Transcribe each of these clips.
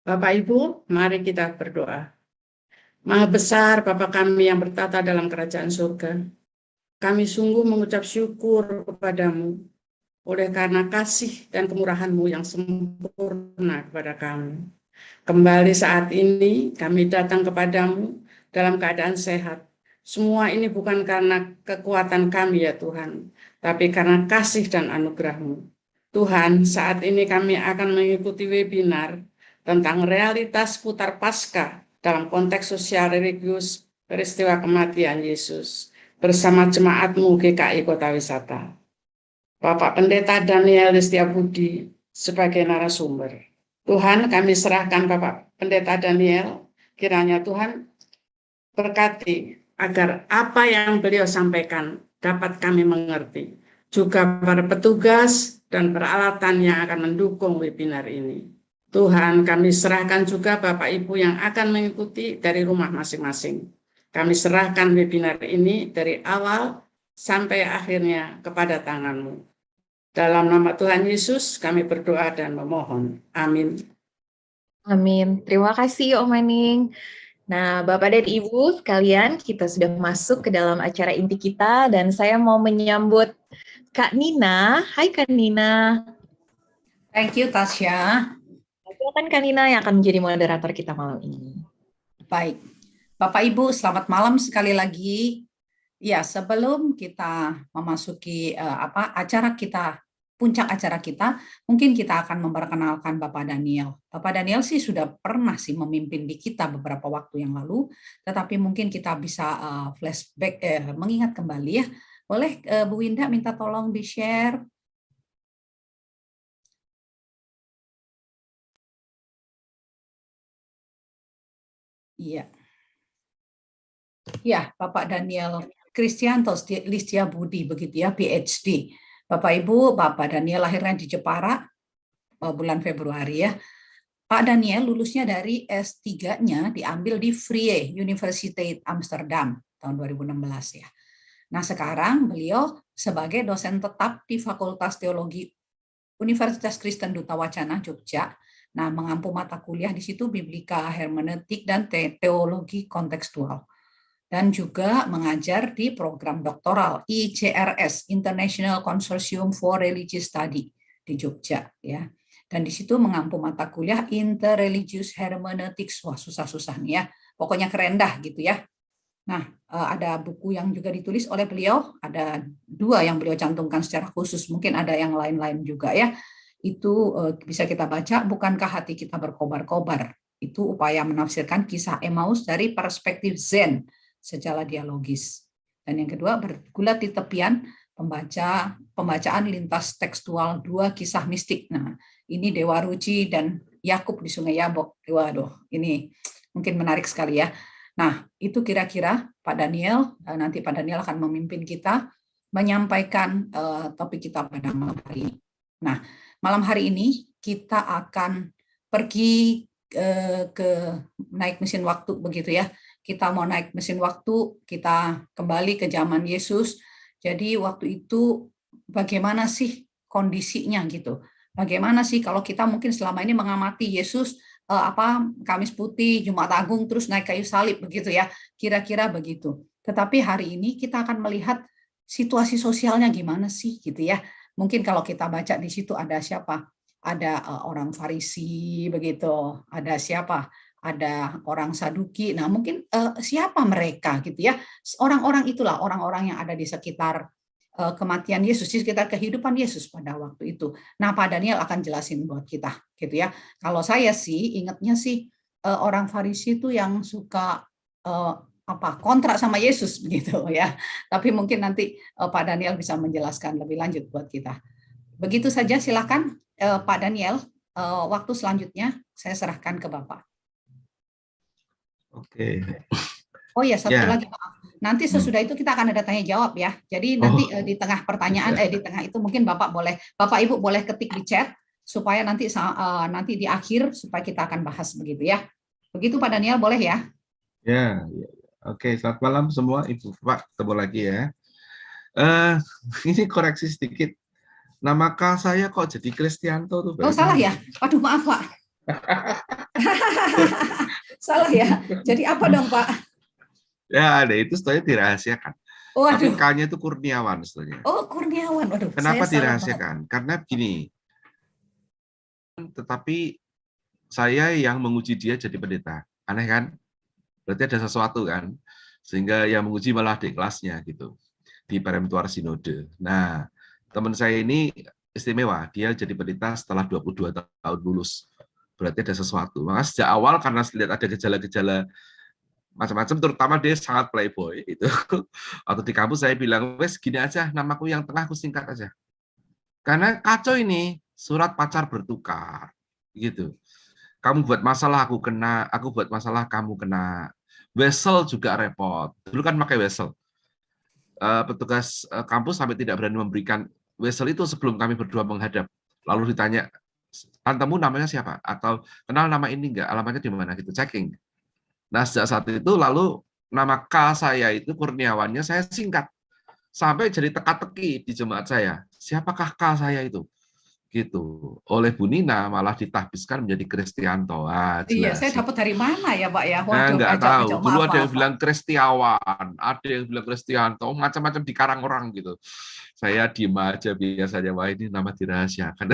Bapak Ibu, mari kita berdoa. Maha besar Bapa kami yang bertata dalam kerajaan surga. Kami sungguh mengucap syukur kepadamu oleh karena kasih dan kemurahan-Mu yang sempurna kepada kami. Kembali saat ini kami datang kepadamu dalam keadaan sehat. Semua ini bukan karena kekuatan kami ya Tuhan, tapi karena kasih dan anugerah-Mu. Tuhan, saat ini kami akan mengikuti webinar tentang realitas putar Paskah dalam konteks sosial religius peristiwa kematian Yesus bersama jemaat-Mu GKI Kota Wisata. Bapak Pendeta Daniel Setiabudi sebagai narasumber. Tuhan, kami serahkan Bapak Pendeta Daniel, kiranya Tuhan berkati agar apa yang beliau sampaikan dapat kami mengerti. Juga para petugas dan peralatan yang akan mendukung webinar ini. Tuhan, kami serahkan juga Bapak Ibu yang akan mengikuti dari rumah masing-masing. Kami serahkan webinar ini dari awal sampai akhirnya kepada tangan-Mu. Dalam nama Tuhan Yesus kami berdoa dan memohon. Amin. Amin. Terima kasih Om Maning. Nah, Bapak dan Ibu sekalian, kita sudah masuk ke dalam acara inti kita dan saya mau menyambut Kak Nina. Hai Kak Nina. Thank you Tasya. Silakan Kak Nina yang akan menjadi moderator kita malam ini. Baik. Bapak Ibu, selamat malam sekali lagi. Ya, sebelum kita memasuki acara kita, puncak acara kita, mungkin kita akan memperkenalkan Bapak Daniel. Bapak Daniel sih sudah pernah sih memimpin di kita beberapa waktu yang lalu, tetapi mungkin kita bisa flashback, mengingat kembali ya. Boleh Bu Winda minta tolong di-share? Iya. Ya, Bapak Daniel Kristianto Listiabudi begitu ya, PhD. Bapak Ibu, Bapak Daniel lahirnya di Jepara bulan Februari ya. Pak Daniel lulusnya dari S3-nya diambil di Vrije Universiteit Amsterdam tahun 2016 ya. Nah, sekarang beliau sebagai dosen tetap di Fakultas Teologi Universitas Kristen Duta Wacana Jogja. Nah, mengampu mata kuliah di situ biblika, hermeneutik dan teologi kontekstual. Dan juga mengajar di program doktoral ICRS International Consortium for Religious Study di Jogja ya. Dan di situ mengampu mata kuliah Interreligious Hermeneutics. Wah, susah-susah nih ya. Pokoknya keren dah gitu ya. Nah, ada buku yang juga ditulis oleh beliau, ada 2 yang beliau cantumkan secara khusus, mungkin ada yang lain-lain juga ya. Itu bisa kita baca, Bukankah Hati Kita Berkobar-kobar. Itu upaya menafsirkan kisah Emmaus dari perspektif Zen secara dialogis. Dan yang kedua, Bergulat di Tepian, pembacaan lintas tekstual 2 kisah mistik. Nah, ini Dewa Ruci dan Yakub di Sungai Yabok. Waduh, ini mungkin menarik sekali ya. Nah, itu kira-kira Pak Daniel, nanti Pak Daniel akan memimpin kita menyampaikan topik kita pada malam hari ini. Nah, malam hari ini kita akan pergi ke naik mesin waktu begitu ya. Kita mau naik mesin waktu, kita kembali ke zaman Yesus. Jadi waktu itu bagaimana sih kondisinya gitu? Bagaimana sih kalau kita mungkin selama ini mengamati Yesus Kamis Putih, Jumat Agung, terus naik kayu salib begitu ya, kira-kira begitu. Tetapi hari ini kita akan melihat situasi sosialnya gimana sih gitu ya. Mungkin kalau kita baca di situ ada siapa? Ada orang Farisi begitu, ada siapa? Ada orang Saduki. Nah, mungkin siapa mereka gitu ya? Orang-orang itulah orang-orang yang ada di sekitar kematian Yesus, di sekitar kehidupan Yesus pada waktu itu. Nah, Pak Daniel akan jelasin buat kita, gitu ya. Kalau saya sih ingatnya sih orang Farisi itu yang suka kontrak sama Yesus, begitu ya. Tapi mungkin nanti Pak Daniel bisa menjelaskan lebih lanjut buat kita. Begitu saja, silakan Pak Daniel. Waktu selanjutnya saya serahkan ke Bapak. Oke. Oh ya, satu lagi maaf. Nanti sesudah itu kita akan ada tanya jawab ya. Jadi nanti di tengah pertanyaan di tengah itu mungkin Bapak Ibu boleh ketik di chat supaya nanti di akhir supaya kita akan bahas begitu ya. Begitu Pak Daniel, boleh ya? Ya. Oke, selamat malam semua Ibu Pak, ketemu lagi ya. Ini koreksi sedikit. Nama saya kok jadi Kristianto tuh? Oh, salah ya? Waduh, maaf Pak. Salah ya. Jadi apa dong, Pak? Ya, ada itu sebenarnya dirahasiakan. Tapi Waduh. K-nya itu Kurniawan sebenarnya. Oh, Kurniawan. Waduh, Kenapa saya salah banget. dirahasiakan? Karena begini, tetapi saya yang menguji dia jadi pendeta. Aneh kan? Berarti ada sesuatu kan? Sehingga yang menguji malah adik kelasnya gitu. Di Perempuan Sinode. Nah, teman saya ini istimewa. Dia jadi pendeta setelah 22 tahun lulus. Berarti ada sesuatu. Maka sejak awal karena lihat ada gejala-gejala macam-macam, terutama dia sangat playboy itu. Waktu di kampus saya bilang, wes gini aja, namaku yang tengah aku singkat aja. Karena kacau ini, surat pacar bertukar, gitu. Kamu buat masalah aku kena, aku buat masalah kamu kena. Wesel juga repot. Dulu kan pakai wesel. Petugas kampus sampai tidak berani memberikan wesel itu sebelum kami berdua menghadap. Lalu ditanya, tantemu namanya siapa? Atau kenal nama ini enggak? Alamatnya di mana? Gitu, checking. Nah, sejak saat itu lalu nama K saya itu Kurniawannya saya singkat. Sampai jadi teka-teki di jemaat saya. Siapakah K saya itu? Gitu. Oleh Bu Nina malah ditahbiskan menjadi Kristianto. Iya, saya dapat dari mana ya, Pak ya? Nah, Waduh, nggak tahu. kacau. Dulu Maaf, ada yang maaf, Pak. bilang Kristiawan, ada yang bilang Kristianto, macam-macam dikarang orang gitu. Saya diem aja biasanya, wah ini nama dirahasiakan.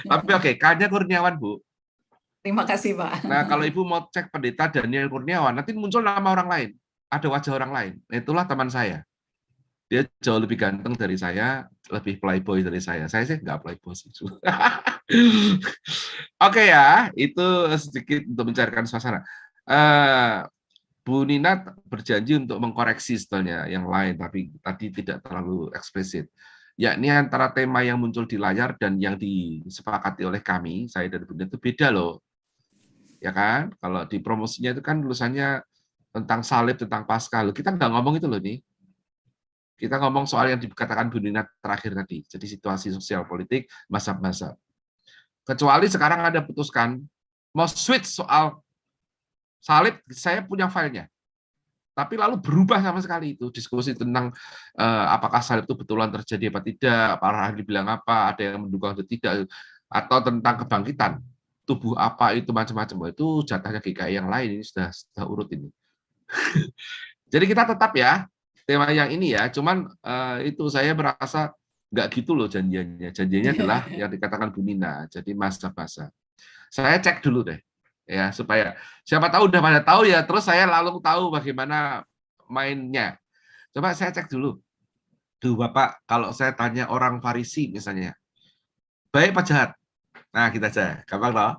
Tapi oke, K-nya Kurniawan, Bu. Terima kasih, Pak. Nah, kalau Ibu mau cek pendeta Daniel Kurniawan, nanti muncul nama orang lain. Ada wajah orang lain. Itulah teman saya. Dia jauh lebih ganteng dari saya, lebih playboy dari saya. Saya sih nggak playboy sih. Oke ya, itu sedikit untuk mencairkan suasana. Bu Nina berjanji untuk mengkoreksi sebetulnya yang lain, tapi tadi tidak terlalu eksplisit. Yakni antara tema yang muncul di layar dan yang disepakati oleh kami, saya dan Bu Nina itu beda loh. Ya kan? Kalau di promosinya itu kan tulisannya tentang salib, tentang Paskah. Kita nggak ngomong itu loh nih. Kita ngomong soal yang dikatakan Bu Nina terakhir tadi. Jadi situasi sosial politik, mazhab-mazhab. Kecuali sekarang ada putuskan, mau switch soal salib, saya punya filenya. Tapi lalu berubah sama sekali itu. Diskusi tentang apakah salib itu betulan terjadi apa tidak, para ahli bilang apa, ada yang mendukung atau tidak, atau tentang kebangkitan. Tubuh apa itu macam-macam, itu jatahnya GKI yang lain, ini sudah urut ini. Jadi kita tetap ya tema yang ini ya, cuman itu saya merasa nggak gitu loh janjiannya. Janjiannya adalah yang dikatakan Bu Nina, jadi masa-masa. Saya cek dulu deh ya, supaya siapa tahu udah pada tahu ya, terus saya lalu tahu bagaimana mainnya. Coba saya cek dulu. Duh Bapak, kalau saya tanya orang Farisi misalnya, baik apa jahat? Nah, kita aja. Gampang loh.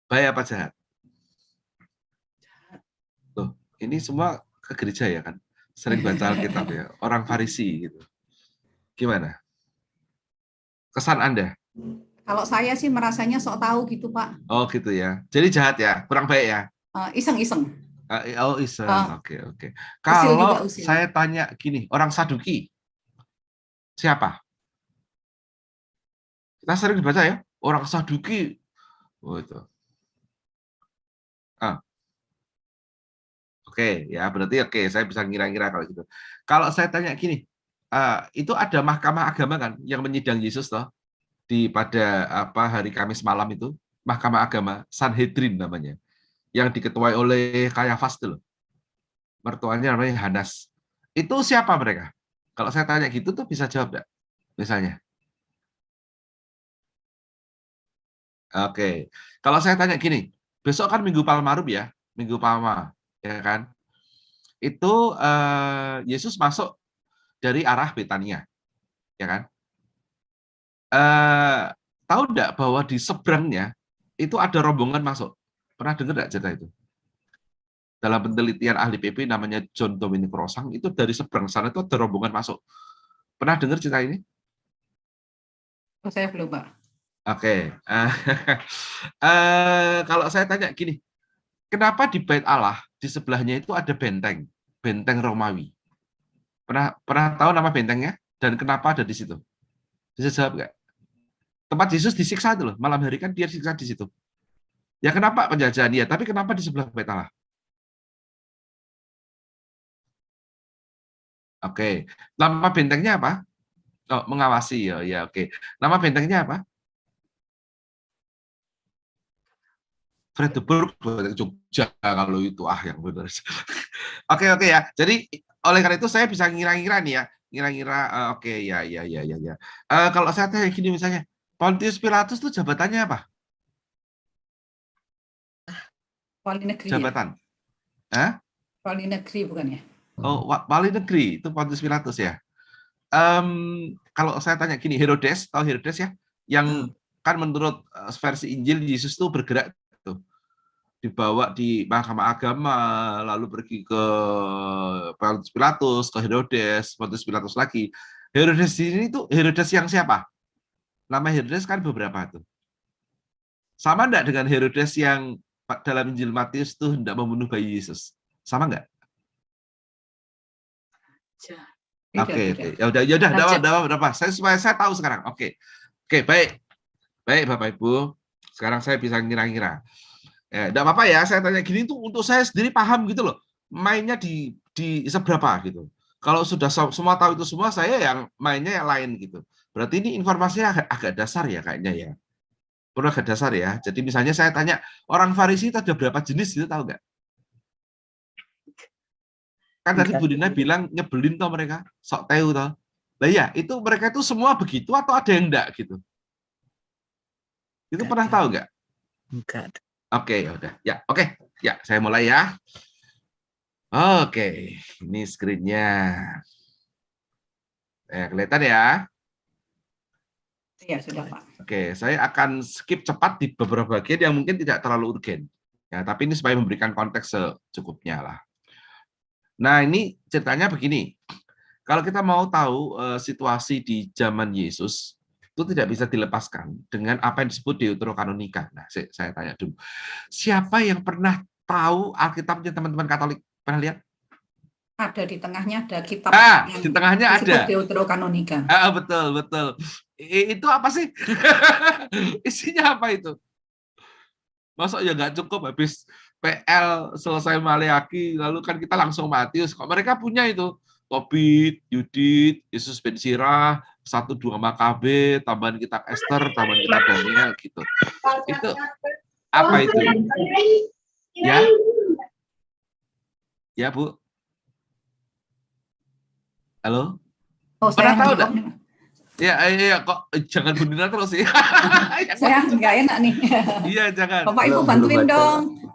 Baik apa jahat? Tuh, ini semua ke gereja ya kan? Sering baca Alkitab ya. Orang Farisi gitu. Gimana? Kesan Anda? Kalau saya sih merasanya sok tahu gitu, Pak. Oh, gitu ya. Jadi jahat ya? Kurang baik ya? Iseng-iseng. Oh, iseng. Oke. Usil Kalau juga, usil. saya tanya gini, orang Saduki, siapa? Kita sering dibaca ya, orang Saduki. Oh, itu. Oke, ya berarti oke, saya bisa ngira-ngira kalau gitu. Kalau saya tanya gini, itu ada mahkamah agama kan yang menyidang Yesus toh pada hari Kamis malam itu, mahkamah agama Sanhedrin namanya, yang diketuai oleh Kayafas tuh, mertuanya namanya Hanas. Itu siapa mereka? Kalau saya tanya gitu tuh bisa jawab nggak? Misalnya. Oke, kalau saya tanya gini, besok kan Minggu Palmarum ya, Minggu Palma, ya kan? Itu Yesus masuk dari arah Betania, ya kan? Tahu enggak bahwa di seberangnya itu ada rombongan masuk? Pernah dengar enggak cerita itu? Dalam penelitian ahli PP namanya John Dominic Rosang, itu dari seberang sana itu ada rombongan masuk. Pernah dengar cerita ini? Oh, saya belum, Pak. Oke. Kalau saya tanya gini, kenapa di Bait Allah di sebelahnya itu ada benteng, benteng Romawi? Pernah tahu nama bentengnya dan kenapa ada di situ? Bisa jawab nggak? Tempat Yesus disiksa itu loh, malam hari kan dia disiksa di situ. Ya kenapa penjajahan dia? Tapi kenapa di sebelah Bait Allah? Oke, nama bentengnya apa? Oh, mengawasi ya, oke. Nama bentengnya apa? Fredericksburg Jogja kalau itu yang benar. Oke ya. Jadi oleh karena itu saya bisa ngira-ngira nih ya, ngira-ngira oke ya. Kalau saya tanya gini misalnya, Pontius Pilatus itu jabatannya apa? Wali negeri. Jabatan. Wali negeri bukan ya? Oh, wali negeri itu Pontius Pilatus ya. Kalau saya tanya gini, Herodes, tahu Herodes ya? Yang kan menurut versi Injil Yesus itu bergerak tuh, dibawa di mahkamah agama, lalu pergi ke Pontius Pilatus, ke Herodes, Pontius Pilatus lagi. Herodes ini tuh Herodes yang siapa? Nama Herodes kan beberapa tuh. Sama enggak dengan Herodes yang dalam Injil Matius tuh hendak membunuh bayi Yesus? Sama enggak? Oke. Ya udah. Saya tahu sekarang. Oke, baik Bapak Ibu. Sekarang saya bisa ngira-ngira. Ya, enggak apa-apa ya, saya tanya gini tuh untuk saya sendiri paham gitu loh. Mainnya di seberapa gitu. Kalau sudah semua tahu itu semua, saya yang mainnya yang lain gitu. Berarti ini informasinya agak dasar ya kayaknya ya. Perlu agak dasar ya. Jadi misalnya saya tanya, orang Farisi itu ada berapa jenis gitu, tahu nggak? Kan tadi Bu Dina bilang nyebelin toh mereka, sok tahu toh. Lah ya, itu mereka itu semua begitu atau ada yang enggak gitu? Itu pernah tahu nggak? Enggak. Oke, ya udah. Ya, oke. Ya, saya mulai ya. Oke, ini screen-nya. Kelihatan ya? Iya, sudah Pak. Oke, saya akan skip cepat di beberapa bagian yang mungkin tidak terlalu urgen. Ya, tapi ini supaya memberikan konteks secukupnya lah. Nah, ini ceritanya begini. Kalau kita mau tahu situasi di zaman Yesus, itu tidak bisa dilepaskan dengan apa yang disebut Deuterokanonika. Nah, saya tanya dulu. Siapa yang pernah tahu Alkitabnya teman-teman Katolik? Pernah lihat? Ada di tengahnya ada kitab yang di tengahnya ada Deuterokanonika. Betul. Itu apa sih? Isinya apa itu? Masa ya nggak cukup habis PL selesai Maleaki, lalu kan kita langsung Matius. Kok mereka punya itu? Tobit, Yudit, Yesus ben Sirah, 1-2 Makabe, tambahan kitab Esther, tambahan kitab Daniel gitu. Itu apa itu? Ya? Ya, Bu? Halo? Oh, Pernah saya tahu enggak? Ya, kok jangan Bu Dina terus sih. Saya nggak enak nih. Iya, jangan. Bapak Ibu bantuin dong.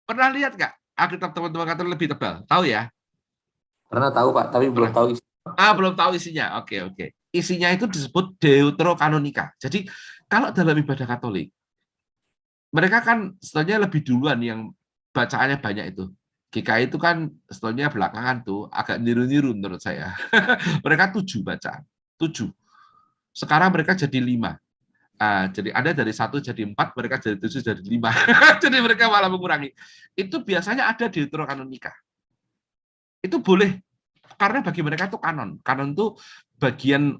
Pernah lihat nggak Alkitab teman-teman Katolik lebih tebal? Tahu ya? Pernah tahu Pak, tapi belum tahu isi. Belum tahu isinya. Oke. Isinya itu disebut Deuterokanonika. Jadi kalau dalam ibadah Katolik, mereka kan sebenarnya lebih duluan yang bacaannya banyak itu. GKI itu kan sebenarnya belakangan tuh agak niru-niru menurut saya. Mereka 7 bacaan. 7. Sekarang mereka jadi 5. Jadi ada dari 1 jadi 4, mereka jadi 7 jadi 5. Jadi mereka malah mengurangi. Itu biasanya ada di Deuterokanonika. Itu boleh, karena bagi mereka itu kanon. Kanon itu bagian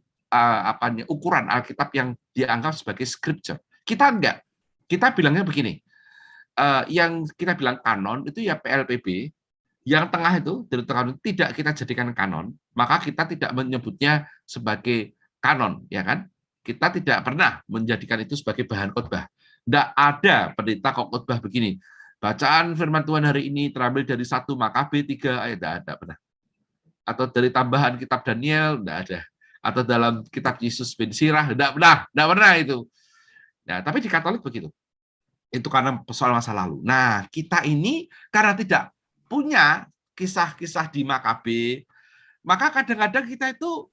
ukuran Alkitab yang dianggap sebagai scripture. Kita enggak. Kita bilangnya begini. Yang kita bilang kanon itu ya PLPB. Yang tengah itu Deuterokanonika tidak kita jadikan kanon, maka kita tidak menyebutnya sebagai kanon, ya kan? Kita tidak pernah menjadikan itu sebagai bahan khotbah. Tidak ada pendeta kok khotbah begini. Bacaan firman Tuhan hari ini terambil dari 1 Makabe 3 ayat, tidak ada pernah. Atau dari tambahan kitab Daniel, tidak ada. Atau dalam kitab Yesus ben Sirah, tidak pernah itu. Nah, tapi di Katolik begitu. Itu karena soal masa lalu. Nah, kita ini karena tidak punya kisah-kisah di Makabe, maka kadang-kadang kita itu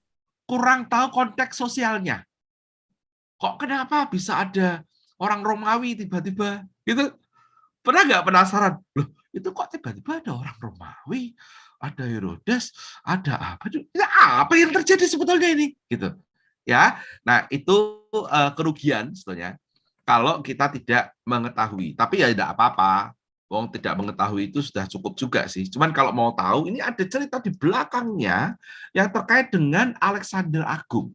kurang tahu konteks sosialnya. Kok kenapa bisa ada orang Romawi tiba-tiba gitu? Pernah nggak penasaran? Loh, itu kok tiba-tiba ada orang Romawi, ada Herodes, ada apa? Ya, apa yang terjadi sebetulnya ini? Gitu. Ya. Nah, itu kerugian sebetulnya kalau kita tidak mengetahui. Tapi ya tidak apa-apa. Wong tidak mengetahui itu sudah cukup juga sih. Cuman kalau mau tahu, ini ada cerita di belakangnya yang terkait dengan Alexander Agung.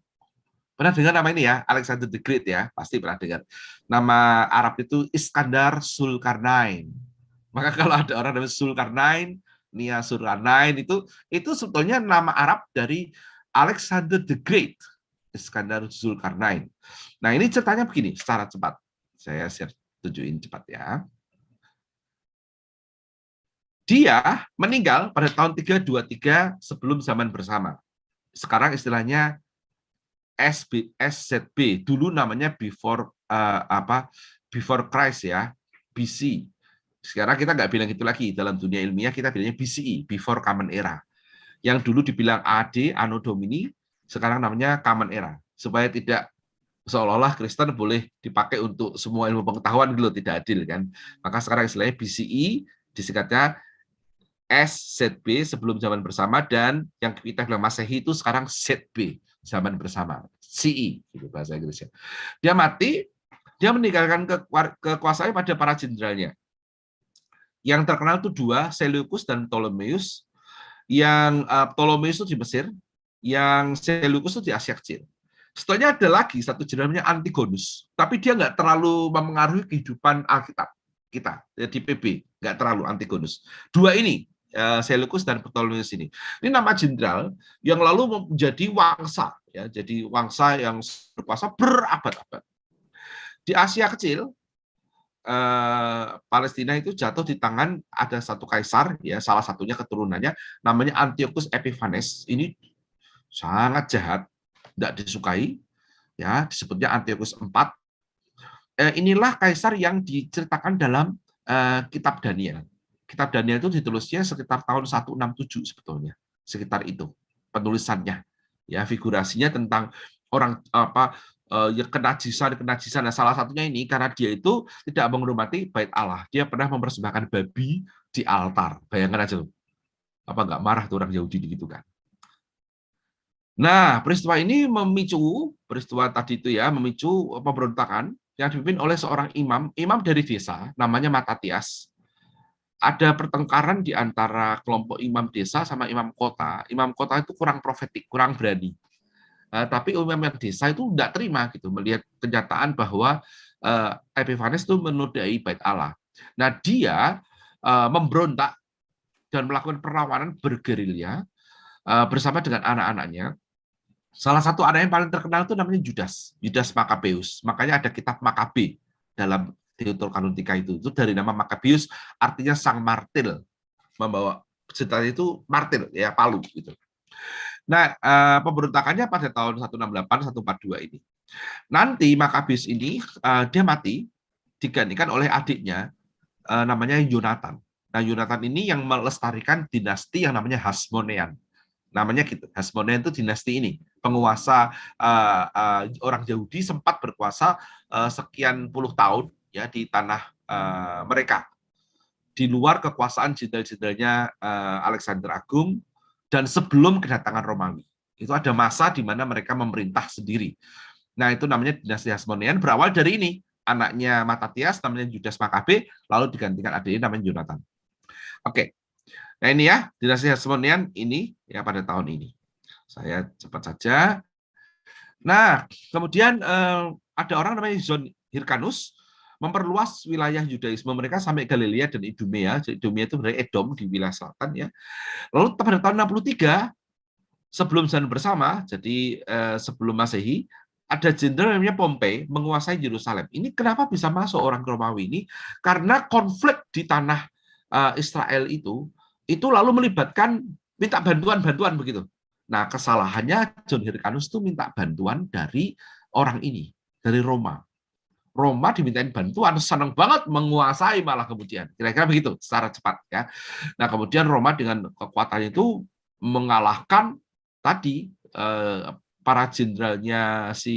Pernah dengar nama ini ya, Alexander the Great ya, pasti pernah dengar. Nama Arab itu Iskandar Zulkarnain. Maka kalau ada orang namanya Zulkarnain, Nia Zulkarnain itu sebetulnya nama Arab dari Alexander the Great, Iskandar Zulkarnain. Nah, ini ceritanya begini secara cepat. Saya share tunjukin cepat ya. Dia meninggal pada tahun 323 sebelum zaman bersama. Sekarang istilahnya SZB, dulu namanya before before Christ ya, BC. Sekarang kita nggak bilang itu lagi, dalam dunia ilmiah kita bilangnya BCE, before Common Era. Yang dulu dibilang AD, Anno Domini, sekarang namanya Common Era. Supaya tidak seolah-olah Kristen boleh dipakai untuk semua ilmu pengetahuan gitu, tidak adil kan. Maka sekarang istilahnya BCE, disingkatnya SZB sebelum zaman bersama, dan yang kita bilang Masehi itu sekarang ZB, zaman bersama, CE gitu bahasa Inggrisnya. Dia mati, dia meninggalkan kekuasaannya pada para jenderalnya. Yang terkenal itu dua, Seleucus dan Ptolemeus. Yang Ptolemeus itu di Mesir, yang Seleucus itu di Asia Kecil. Setelahnya ada lagi satu jenderal namanya Antigonus, tapi dia nggak terlalu mempengaruhi kehidupan Alkitab kita di PB, nggak terlalu Antigonus. Dua ini, Seleucus dan Ptolemeus ini nama jenderal yang lalu menjadi wangsa, ya, jadi wangsa yang berkuasa berabad-abad. Di Asia Kecil, Palestina itu jatuh di tangan ada satu kaisar, ya, salah satunya keturunannya namanya Antiochus Epiphanes. Ini sangat jahat, tidak disukai, ya, disebutnya Antiochus IV. Inilah kaisar yang diceritakan dalam kitab Daniel. Kitab Daniel itu ditulisnya sekitar tahun 167 sebetulnya, sekitar itu penulisannya, ya, figurasinya tentang orang ya, kenajisan. Nah, salah satunya ini karena dia itu tidak menghormati bait Allah, dia pernah mempersembahkan babi di altar. Bayangkan aja loh, apa nggak marah tuh orang Yahudi gitu kan. Nah, peristiwa ini peristiwa tadi itu ya, memicu pemberontakan yang dipimpin oleh seorang imam dari desa namanya Matatias. Ada pertengkaran di antara kelompok imam desa sama imam kota. Imam kota itu kurang profetik, kurang berani. Tapi imam yang desa itu tidak terima gitu melihat kenyataan bahwa Epiphanes itu menodai bait Allah. Nah, dia memberontak dan melakukan perlawanan bergerilya bersama dengan anak-anaknya. Salah satu anak yang paling terkenal itu namanya Judas Makabeus. Makanya ada kitab Makabe dalam Deuterokanonica itu dari nama Makabeus, artinya sang martir, membawa senjata itu martir, ya, palu gitu. Nah, pemberontakannya pada tahun 168-142 ini. Nanti Makabeus ini dia mati, digantikan oleh adiknya namanya Yonatan. Nah, Yonatan ini yang melestarikan dinasti yang namanya Hasmonean. Namanya gitu, Hasmonean itu dinasti ini, penguasa orang Yahudi sempat berkuasa sekian puluh tahun, ya, di tanah mereka, di luar kekuasaan jenderal-jenderalnya Alexander Agung, dan sebelum kedatangan Romawi. Itu ada masa di mana mereka memerintah sendiri. Nah, itu namanya dinasti Hasmonean, berawal dari ini, anaknya Matatias namanya Judas Makabe, lalu digantikan adiknya namanya Yonatan. Oke. Nah, ini ya, dinasti Hasmonean ini ya pada tahun ini. Saya cepat saja. Nah, kemudian ada orang namanya John Hyrcanus memperluas wilayah Yudaisme mereka sampai Galilea dan Idumea. Idumea itu dari Edom di wilayah selatan, ya. Lalu pada tahun 63 sebelum zaman bersama, jadi sebelum Masehi, ada jenderal namanya Pompei menguasai Yerusalem. Ini kenapa bisa masuk orang Romawi ini? Karena konflik di tanah Israel itu lalu melibatkan minta bantuan begitu. Nah, kesalahannya John Hyrcanus itu minta bantuan dari orang ini, dari Roma. Roma dimintain bantuan, senang banget menguasai malah kemudian. Kira-kira begitu, secara cepat, ya. Nah, kemudian Roma dengan kekuatannya itu mengalahkan tadi para jenderalnya si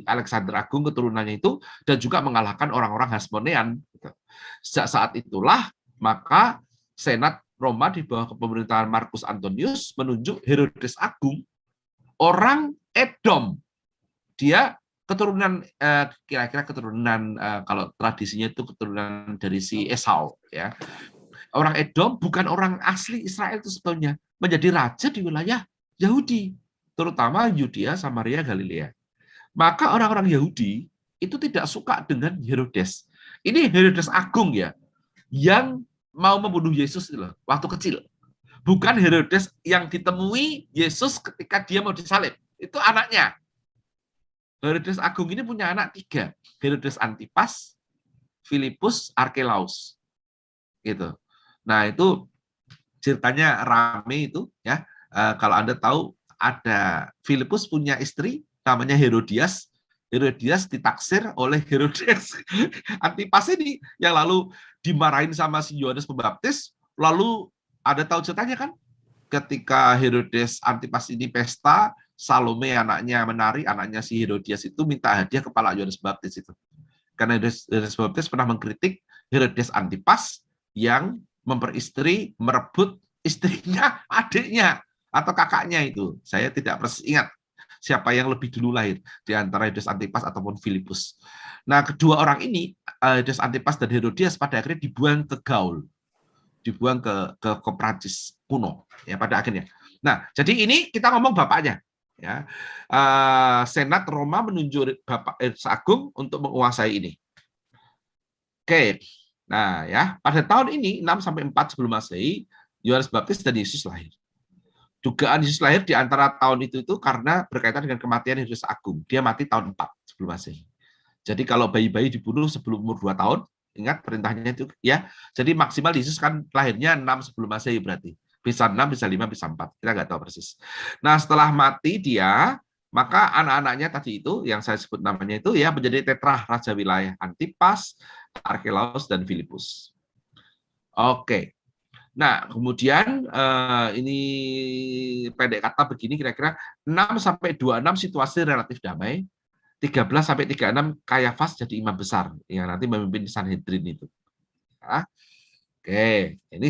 Alexander Agung, keturunannya itu, dan juga mengalahkan orang-orang Hasmonean. Sejak saat itulah, maka Senat Roma di bawah kepemerintahan Marcus Antonius menunjuk Herodes Agung, orang Edom. Dia keturunan kira-kira keturunan kalau tradisinya itu keturunan dari si Esau, ya. Orang Edom bukan orang asli Israel itu sebetulnya, menjadi raja di wilayah Yahudi, terutama Yudea, Samaria, Galilea. Maka orang-orang Yahudi itu tidak suka dengan Herodes. Ini Herodes Agung, ya, yang mau membunuh Yesus loh, waktu kecil. Bukan Herodes yang ditemui Yesus ketika dia mau disalib. Itu anaknya. Herodes Agung ini punya anak 3. Herodes Antipas, Filipus Arkelaus. Gitu. Nah, itu ceritanya rame itu ya. Kalau Anda tahu ada Filipus punya istri namanya Herodias. Herodias ditaksir oleh Herodes Antipas ini yang lalu dimarahin sama si Yohanes Pembaptis. Lalu ada tahu ceritanya kan? Ketika Herodes Antipas ini pesta, Salome anaknya menari, anaknya si Herodias itu minta hadiah kepala Yohanes Pembaptis itu. Karena Yohanes Pembaptis pernah mengkritik Herodes Antipas yang memperistri, merebut istrinya, adiknya, atau kakaknya itu. Saya tidak persis ingat siapa yang lebih dulu lahir di antara Herodes Antipas ataupun Filipus. Nah, kedua orang ini, Herodes Antipas dan Herodias, pada akhirnya dibuang ke Gaul, dibuang ke Prancis kuno, ya pada akhirnya. Nah, jadi ini kita ngomong bapaknya, ya. Senat Roma menunjuk Bapak Herodes Agung untuk menguasai ini. Oke. Nah, ya, pada tahun ini 6 sampai 4 sebelum Masehi, Yohanes Baptis dan Yesus lahir. Dugaan Yesus lahir di antara tahun itu karena berkaitan dengan kematian Herodes Agung. Dia mati tahun 4 sebelum Masehi. Jadi kalau bayi-bayi dibunuh sebelum umur 2 tahun, ingat perintahnya itu ya. Jadi maksimal Yesus kan lahirnya 6 sebelum Masehi berarti. Bisa 6, bisa 5, bisa 4. Kita nggak tahu persis. Nah, setelah mati dia, maka anak-anaknya tadi itu yang saya sebut namanya itu ya menjadi tetrah raja wilayah, Antipas, Arkelaus, dan Filipus. Oke. Nah, kemudian ini pendek kata begini kira-kira 6 sampai 26 situasi relatif damai. 13 sampai 36 Kayafas jadi imam besar yang nanti memimpin Sanhedrin itu. Ya. Oke, ini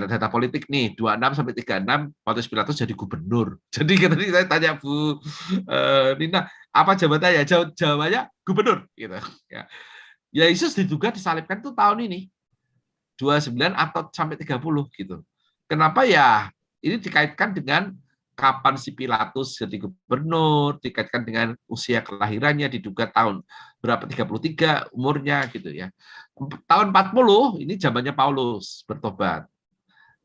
data politik nih. 26 sampai 36 Pontius Pilatus jadi gubernur. Jadi tadi saya tanya Bu Nina, apa jabatannya? Jawabannya gubernur gitu. Ya. Yesus diduga disalibkan tuh tahun ini. 29 atau sampai 30 gitu. Kenapa ya? Ini dikaitkan dengan kapan si Pilatus jadi gubernur, dikaitkan dengan usia kelahirannya, diduga tahun berapa 33 umurnya gitu ya. Tahun 40 ini zamannya Paulus bertobat.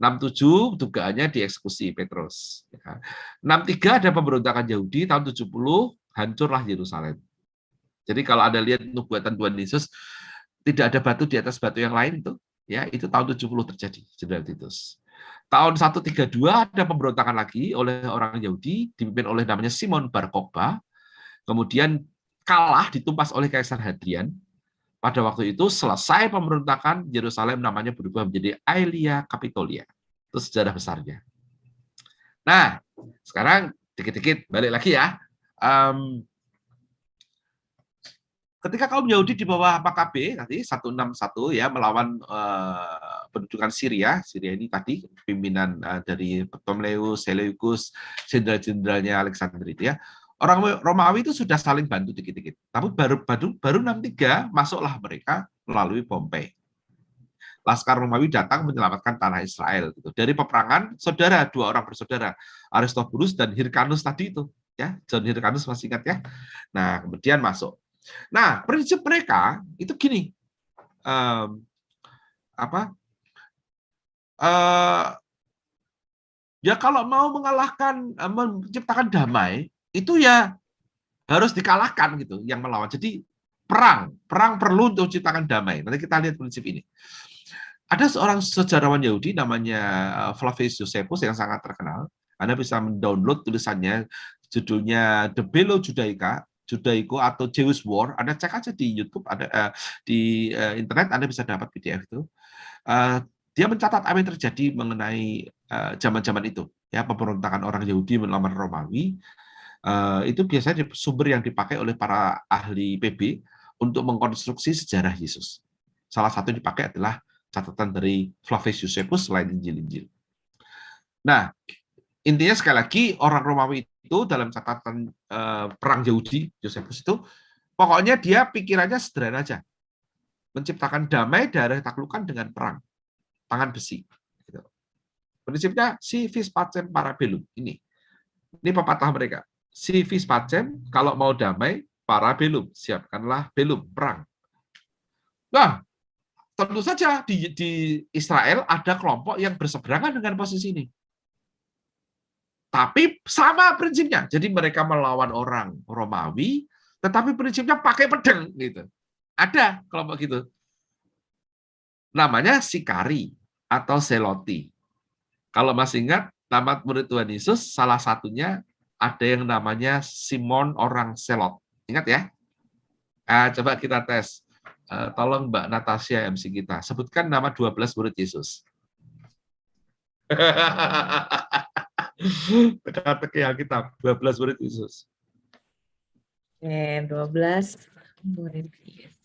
67 dugaannya dieksekusi Petrus. 63 ada pemberontakan Yahudi, tahun 70 hancurlah Yerusalem. Jadi kalau Anda lihat nubuatan Tuhan Yesus, tidak ada batu di atas batu yang lain itu tahun 70 terjadi, Jenderal Titus. Tahun 132 ada pemberontakan lagi oleh orang Yahudi, dipimpin oleh namanya Simon Bar Kokhba, kemudian kalah ditumpas oleh Kaisar Hadrian. Pada waktu itu selesai pemberontakan, Yerusalem namanya berubah menjadi Aelia Capitolia. Itu sejarah besarnya. Nah, sekarang dikit-dikit balik lagi ya. Ketika kaum Yahudi di bawah Makabe tadi 161 ya melawan pendudukan Syria ini tadi pimpinan dari Ptolemeus, Seleucus, jenderal-jenderalnya Alexander itu ya. Orang Romawi itu sudah saling bantu dikit-dikit. Tapi baru 63 masuklah mereka melalui Pompei. Laskar Romawi datang menyelamatkan tanah Israel gitu. Dari peperangan dua orang bersaudara, Aristobulus dan Hyrcanus tadi itu ya. John Hyrcanus masih ingat ya. Nah, kemudian masuk. Nah, prinsip mereka itu gini, ya kalau mau mengalahkan, menciptakan damai, itu ya harus dikalahkan gitu, yang melawan. Jadi perang perlu untuk menciptakan damai. Nanti kita lihat prinsip ini. Ada seorang sejarawan Yahudi namanya Flavius Josephus yang sangat terkenal. Anda bisa mendownload tulisannya, judulnya The Bello Judaico atau Jewish War. Anda cek aja di YouTube, ada di internet, Anda bisa dapat PDF itu. Dia mencatat apa yang terjadi mengenai zaman-zaman itu, ya pemberontakan orang Yahudi melawan Romawi. Itu biasanya sumber yang dipakai oleh para ahli PB untuk mengkonstruksi sejarah Yesus. Salah satu yang dipakai adalah catatan dari Flavius Josephus selain Injil-Injil. Nah, intinya sekali lagi orang Romawi itu dalam catatan perang Yahudi Josephus itu pokoknya dia pikirannya sederhana aja, menciptakan damai dari taklukan dengan perang tangan besi. Gitu. Prinsipnya si vis pacem para bellum ini pepatah mereka. Si vis pacem kalau mau damai para bellum, siapkanlah bellum perang. Nah, tentu saja di Israel ada kelompok yang berseberangan dengan posisi ini. Tapi sama prinsipnya. Jadi mereka melawan orang Romawi, tetapi prinsipnya pakai pedang gitu. Ada kelompok gitu. namanya Sikari atau Seloti. Kalau masih ingat, nama murid Tuhan Yesus salah satunya ada yang namanya Simon orang Selot. Ingat ya? Coba kita tes. Tolong Mbak Natasha MC kita. Sebutkan nama 12 murid Yesus. Teka-teki Alkitab, 12 murid Yesus. Oke, 12 murid Yesus.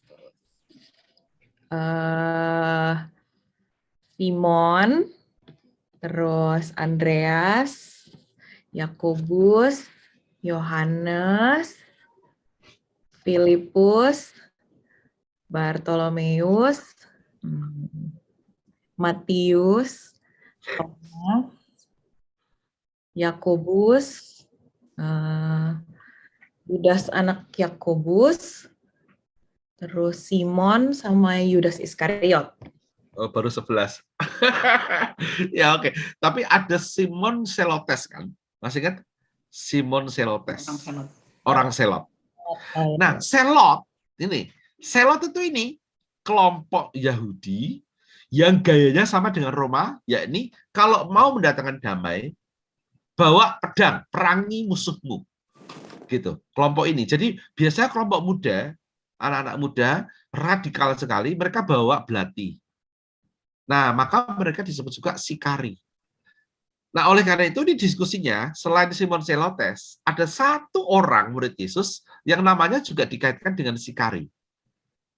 Simon, terus Andreas, Yakobus, Yohanes, Filipus, Bartolomeus, Matius, Thomas, Yakobus, Yudas anak Yakobus, terus Simon sama Yudas Iskariot. Oh, baru 11. Ya oke. Tapi ada Simon Selotes kan? Masih ingat? Simon Selotes. Orang Selot. Nah, Selot ini. Selot itu ini kelompok Yahudi yang gayanya sama dengan Roma, yakni kalau mau mendatangkan damai, bawa pedang, perangi musuhmu. Gitu. Kelompok ini. Jadi biasanya kelompok muda, anak-anak muda, radikal sekali, mereka bawa belati. Nah, maka mereka disebut juga Sikari. Nah, oleh karena itu di diskusinya, selain Simon Selotes, ada satu orang murid Yesus yang namanya juga dikaitkan dengan Sikari.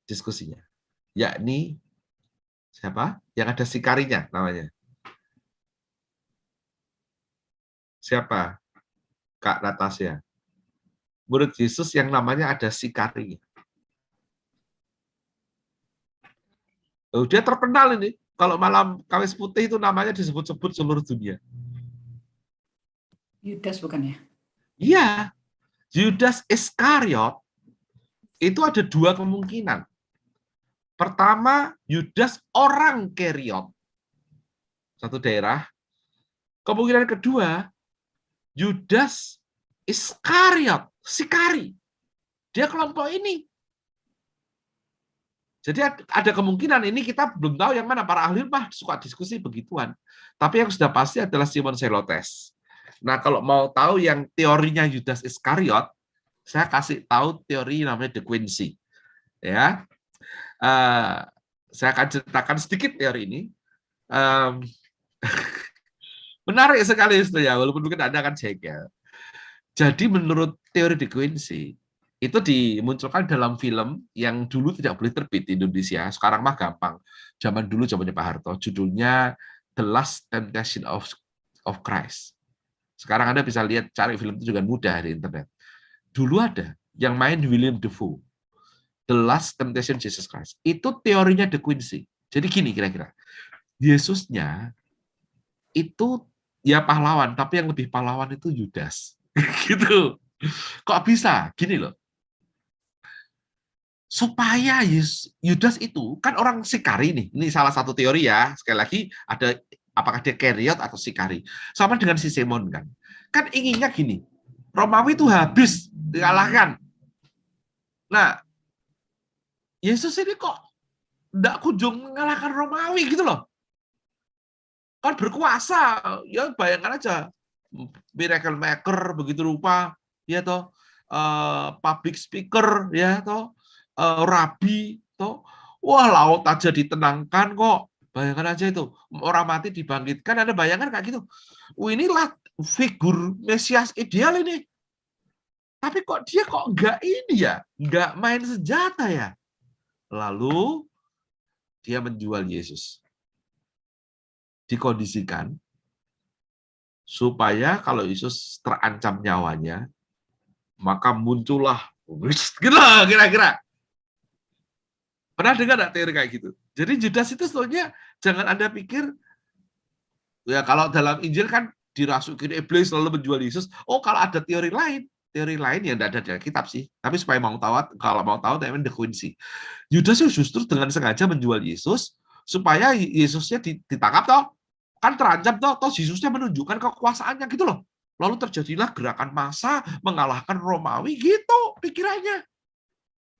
Diskusinya. Yakni, siapa? Yang ada Sikarinya namanya. Siapa? Kak Natasha. Murid Yesus yang namanya ada Sikari. Dia terkenal ini. Kalau malam Kamis Putih itu namanya disebut-sebut seluruh dunia. Yudas bukan ya? Iya. Yudas Iskariot itu ada dua kemungkinan. Pertama, Yudas orang Keriot. Satu daerah. Kemungkinan kedua, Yudas Iskariot, Sikari. Dia kelompok ini. Jadi ada kemungkinan ini kita belum tahu yang mana, para ahli suka diskusi begituan. Tapi yang sudah pasti adalah Simon Selotes. Nah, kalau mau tahu yang teorinya Yudas Iskariot, saya kasih tahu teori namanya De Quincey. Ya, saya akan ceritakan sedikit teori ini. Menarik sekali ya, walaupun mungkin Anda akan jengkel. Jadi menurut teori De Quincey, itu dimunculkan dalam film yang dulu tidak boleh terbit di Indonesia, sekarang mah gampang. Zaman dulu, zamannya Pak Harto, judulnya The Last Temptation of Christ. Sekarang Anda bisa lihat, cari film itu juga mudah di internet. Dulu ada, yang main William Dafoe, The Last Temptation Jesus Christ. Itu teorinya De Quincey. Jadi gini kira-kira, Yesusnya itu ya pahlawan, tapi yang lebih pahlawan itu Yudas. Gitu. Kok bisa? Gini loh. Supaya Yudas itu kan orang Sikari nih. Ini salah satu teori ya. Sekali lagi ada apakah dia Keriot atau Sikari. Sama dengan si Simon kan. Kan inginnya gini. Romawi itu habis dikalahkan. Nah, Yesus ini kok enggak kunjung mengalahkan Romawi gitu loh. Kan berkuasa. Ya bayangkan aja. Miracle maker begitu rupa, ya toh, public speaker, ya toh, rabi, toh, wah laut aja ditenangkan kok, bayangkan aja itu, orang mati dibangkitkan, Anda bayangkan kayak gitu, inilah figur Mesias ideal ini, tapi kok dia kok enggak ini ya, enggak main senjata ya, lalu dia menjual Yesus, dikondisikan supaya kalau Yesus terancam nyawanya, maka muncullah, kira-kira. Pernah dengar nggak teori kayak gitu? Jadi Judas itu sebetulnya jangan Anda pikir, ya kalau dalam Injil kan dirasukin iblis lalu menjual Yesus. Oh, kalau ada teori lain yang tidak ada di kitab sih. Tapi supaya mau tahu, kalau mau tahu, namanya De Quincey. Judas justru dengan sengaja menjual Yesus supaya Yesusnya ditangkap toh. Kan terancam toh Yesusnya menunjukkan kekuasaannya gitu loh. Lalu terjadilah gerakan massa mengalahkan Romawi gitu pikirannya.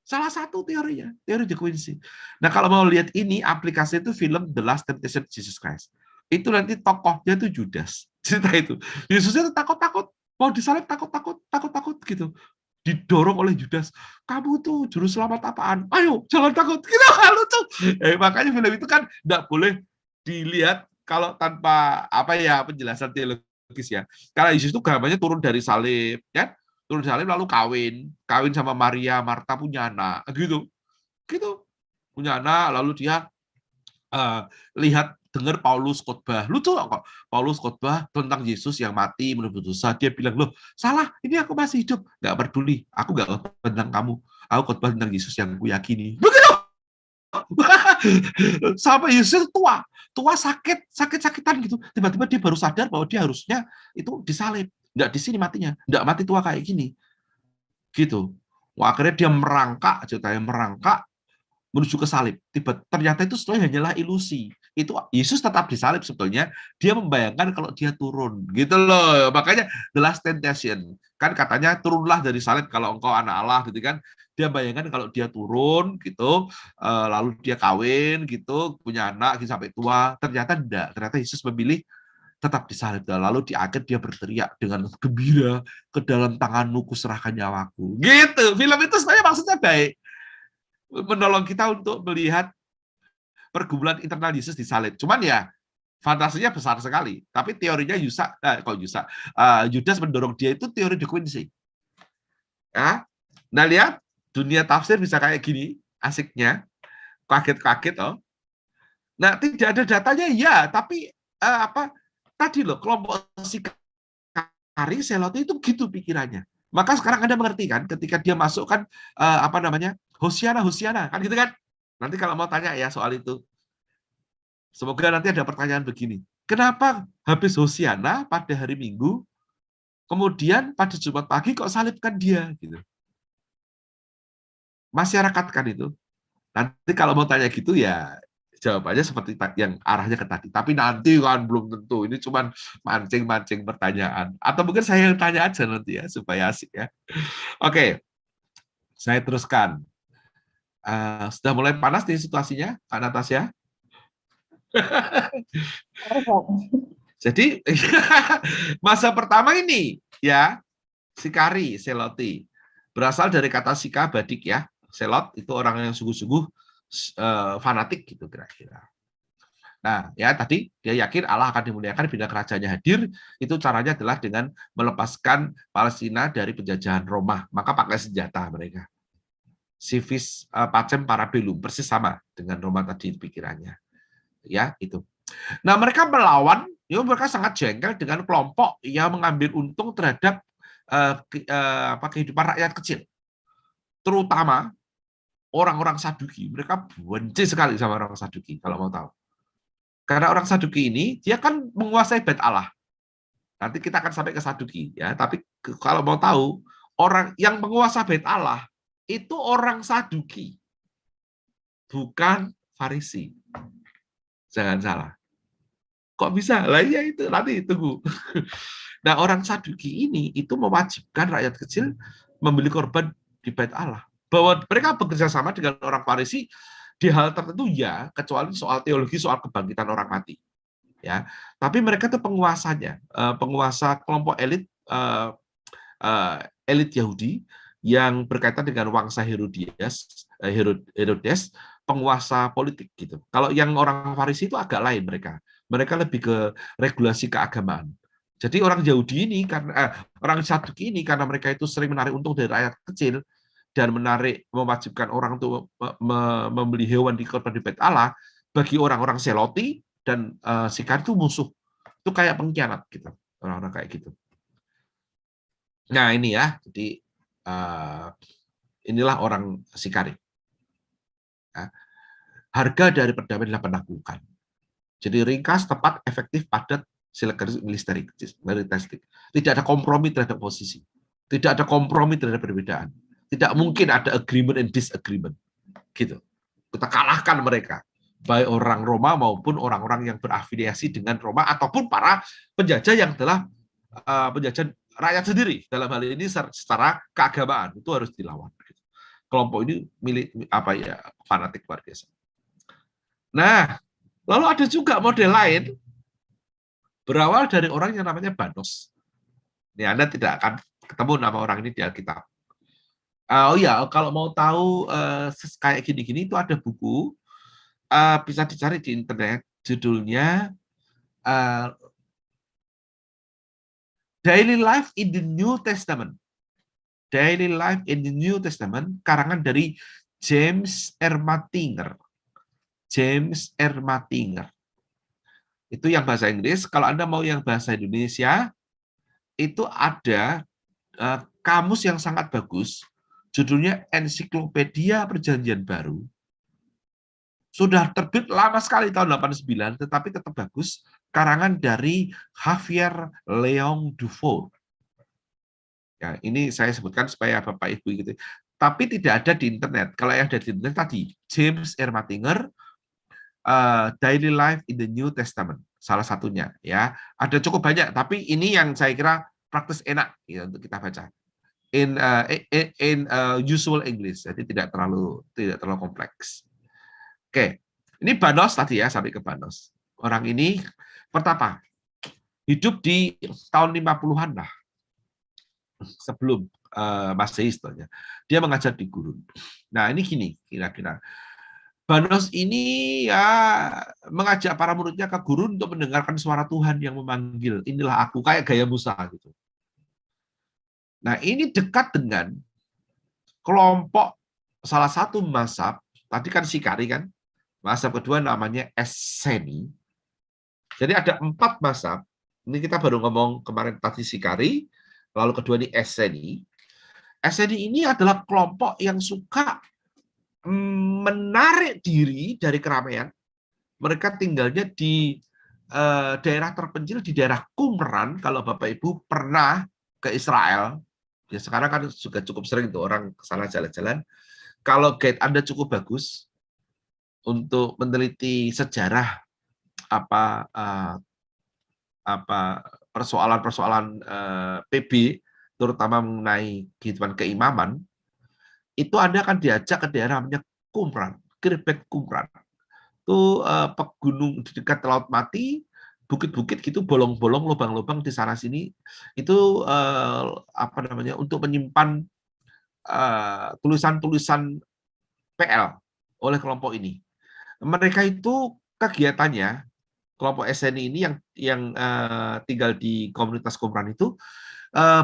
Salah satu teorinya, teori De Quincey. Nah, kalau mau lihat ini, aplikasi itu film The Last Temptation of Jesus Christ. Itu nanti tokohnya itu Judas. Cerita itu. Yesusnya takut-takut, mau disalib takut-takut gitu. Didorong oleh Judas. Kamu tuh juru selamat apaan? Ayo, jangan takut. Gitu, lucu. Makanya film itu kan nggak boleh dilihat kalau tanpa penjelasan teologis ya. Karena Yesus itu gambarnya turun dari salib, ya. Turun dari salib lalu kawin sama Maria, Marta punya anak, gitu punya anak, lalu dia dengar Paulus khotbah, lucu kok. Paulus khotbah tentang Yesus yang mati menebus dosa, dia bilang, loh salah, ini aku masih hidup, nggak peduli, aku nggak khotbah tentang kamu, aku khotbah tentang Yesus yang aku yakini. Begitu. Sampai Yesus tua sakit-sakitan gitu, tiba-tiba dia baru sadar bahwa dia harusnya itu disalib. Nggak di sini matinya, nggak mati tua kayak gini, gitu. Wah, akhirnya dia merangkak menuju ke salib. Ternyata itu sebenarnya hanyalah ilusi. Itu Yesus tetap disalib sebetulnya. Dia membayangkan kalau dia turun, gitu loh. Makanya The Last Temptation kan katanya turunlah dari salib kalau engkau anak Allah, gitu kan. Dia bayangkan kalau dia turun, gitu, lalu dia kawin, gitu, punya anak, gitu, sampai tua. Ternyata enggak. Ternyata Yesus memilih tetap disalib. Lalu di akhir dia berteriak dengan gembira, ke dalam tanganmu kuserahkan nyawaku. Gitu. Film itu sebenarnya maksudnya baik, menolong kita untuk melihat pergumulan internal Yesus disalib. Cuman ya fantasinya besar sekali. Tapi teorinya Judas mendorong dia itu teori De Quincey. Ya. Nah, lihat dunia tafsir bisa kayak gini, asiknya, kaget-kaget. Nah, tidak ada datanya ya, tapi tadi loh, kelompok Sikari, Seloti itu gitu pikirannya. Maka sekarang Anda mengerti kan, ketika dia masukkan Hosiana, kan gitu kan? Nanti kalau mau tanya ya soal itu. Semoga nanti ada pertanyaan begini. Kenapa habis Hosiana pada hari Minggu, kemudian pada Jumat pagi kok salibkan dia? Gitu. Masyarakat kan itu. Nanti kalau mau tanya gitu ya jawabannya seperti yang arahnya ke tadi. Tapi nanti kan belum tentu. Ini cuma mancing-mancing pertanyaan. Atau mungkin saya yang tanya aja nanti ya, supaya asik ya. Oke, saya teruskan. Sudah mulai panas nih situasinya, Kak Natasha? Jadi, masa pertama ini, ya, Sikari, Seloti. Berasal dari kata Sika, Badik ya. Selot itu orang yang sungguh-sungguh fanatik gitu kira-kira. Nah, ya tadi dia yakin Allah akan dimuliakan bila kerajaannya hadir. Itu caranya adalah dengan melepaskan Palestina dari penjajahan Roma. Maka pakai senjata mereka. Civis pacem parabellum, persis sama dengan Roma tadi pikirannya. Ya, itu. Nah, mereka melawan, ya mereka sangat jengkel dengan kelompok yang mengambil untung terhadap kehidupan rakyat kecil. Terutama orang-orang Saduki, mereka benci sekali sama orang Saduki, kalau mau tahu. Karena orang Saduki ini, dia kan menguasai Bait Allah. Nanti kita akan sampai ke Saduki, ya. Tapi kalau mau tahu, orang yang menguasai Bait Allah, itu orang Saduki. Bukan Farisi. Jangan salah. Kok bisa? Lah iya itu, nanti tunggu. Nah, orang Saduki ini, itu mewajibkan rakyat kecil membeli korban di Bait Allah. Bahwa mereka bekerja sama dengan orang Farisi di hal tertentu ya, kecuali soal teologi, soal kebangkitan orang mati. Ya, tapi mereka itu penguasanya, penguasa kelompok elit elit Yahudi yang berkaitan dengan wangsa Herodes, penguasa politik gitu. Kalau yang orang Farisi itu agak lain mereka. Mereka lebih ke regulasi keagamaan. Jadi orang Yahudi ini karena orang Saduki ini karena mereka itu sering menarik untung dari rakyat kecil dan mewajibkan orang untuk membeli hewan di korban di Bait Allah, bagi orang-orang Seloti dan Sikari itu musuh. Itu kayak pengkhianat gitu, orang-orang kayak gitu. Nah, ini ya, jadi inilah orang Sikari. Nah, harga dari perdamaian adalah penaklukan. Jadi ringkas, tepat, efektif, padat, militeristik. Tidak ada kompromi terhadap posisi. Tidak ada kompromi terhadap perbedaan. Tidak mungkin ada agreement and disagreement. Gitu. Kita kalahkan mereka. Baik orang Roma maupun orang-orang yang berafiliasi dengan Roma ataupun para penjajah yang telah penjajah rakyat sendiri. Dalam hal ini secara keagamaan itu harus dilawan. kelompok ini milik apa ya, fanatik luar biasa. Nah, lalu ada juga model lain berawal dari orang yang namanya Banos. Ini Anda tidak akan ketemu nama orang ini di Alkitab. Oh ya, kalau mau tahu kayak gini-gini itu ada buku, bisa dicari di internet, judulnya Daily Life in the New Testament. Daily Life in the New Testament, karangan dari James R. Mattinger. James R. Mattinger. Itu yang bahasa Inggris. Kalau Anda mau yang bahasa Indonesia, itu ada kamus yang sangat bagus, judulnya Ensiklopedia Perjanjian Baru. Sudah terbit lama sekali tahun 89, tetapi tetap bagus. Karangan dari Javier Leong Dufour. Ya, ini saya sebutkan supaya Bapak Ibu gitu. Tapi tidak ada di internet. Kalau yang ada di internet tadi, James R. Mattinger, Daily Life in the New Testament, salah satunya. Ya, ada cukup banyak. Tapi ini yang saya kira praktis enak ya, untuk kita baca. In usual English, jadi tidak terlalu kompleks. Oke, ini Banos tadi ya, sampai ke Banos. Orang ini pertama hidup di tahun 50-an lah, sebelum Masehi istilahnya. Dia mengajar di gurun. Nah, ini gini kira-kira. Banos ini ya mengajak para muridnya ke gurun untuk mendengarkan suara Tuhan yang memanggil, inilah aku, kayak gaya Musa gitu. Nah, ini dekat dengan kelompok salah satu mazhab, tadi kan Sikari kan, mazhab kedua namanya Esseni. Jadi ada 4 mazhab, ini kita baru ngomong kemarin tadi Sikari, lalu kedua ini Esseni. Esseni ini adalah kelompok yang suka menarik diri dari keramaian. Mereka tinggalnya di daerah terpencil, di daerah Qumran. Kalau Bapak Ibu pernah ke Israel, ya sekarang kan juga cukup sering tuh orang ke sana jalan-jalan. Kalau guide Anda cukup bagus untuk meneliti sejarah persoalan-persoalan PB, terutama mengenai kehidupan keimaman, itu Anda akan diajak ke daerah namanya Qumran, Khirbet Qumran. Itu pegunung di dekat Laut Mati, bukit-bukit gitu, bolong-bolong, lubang-lubang di sana sini. Itu untuk menyimpan tulisan-tulisan PL oleh kelompok ini. Mereka itu kegiatannya, kelompok SNI ini yang tinggal di komunitas Qumran itu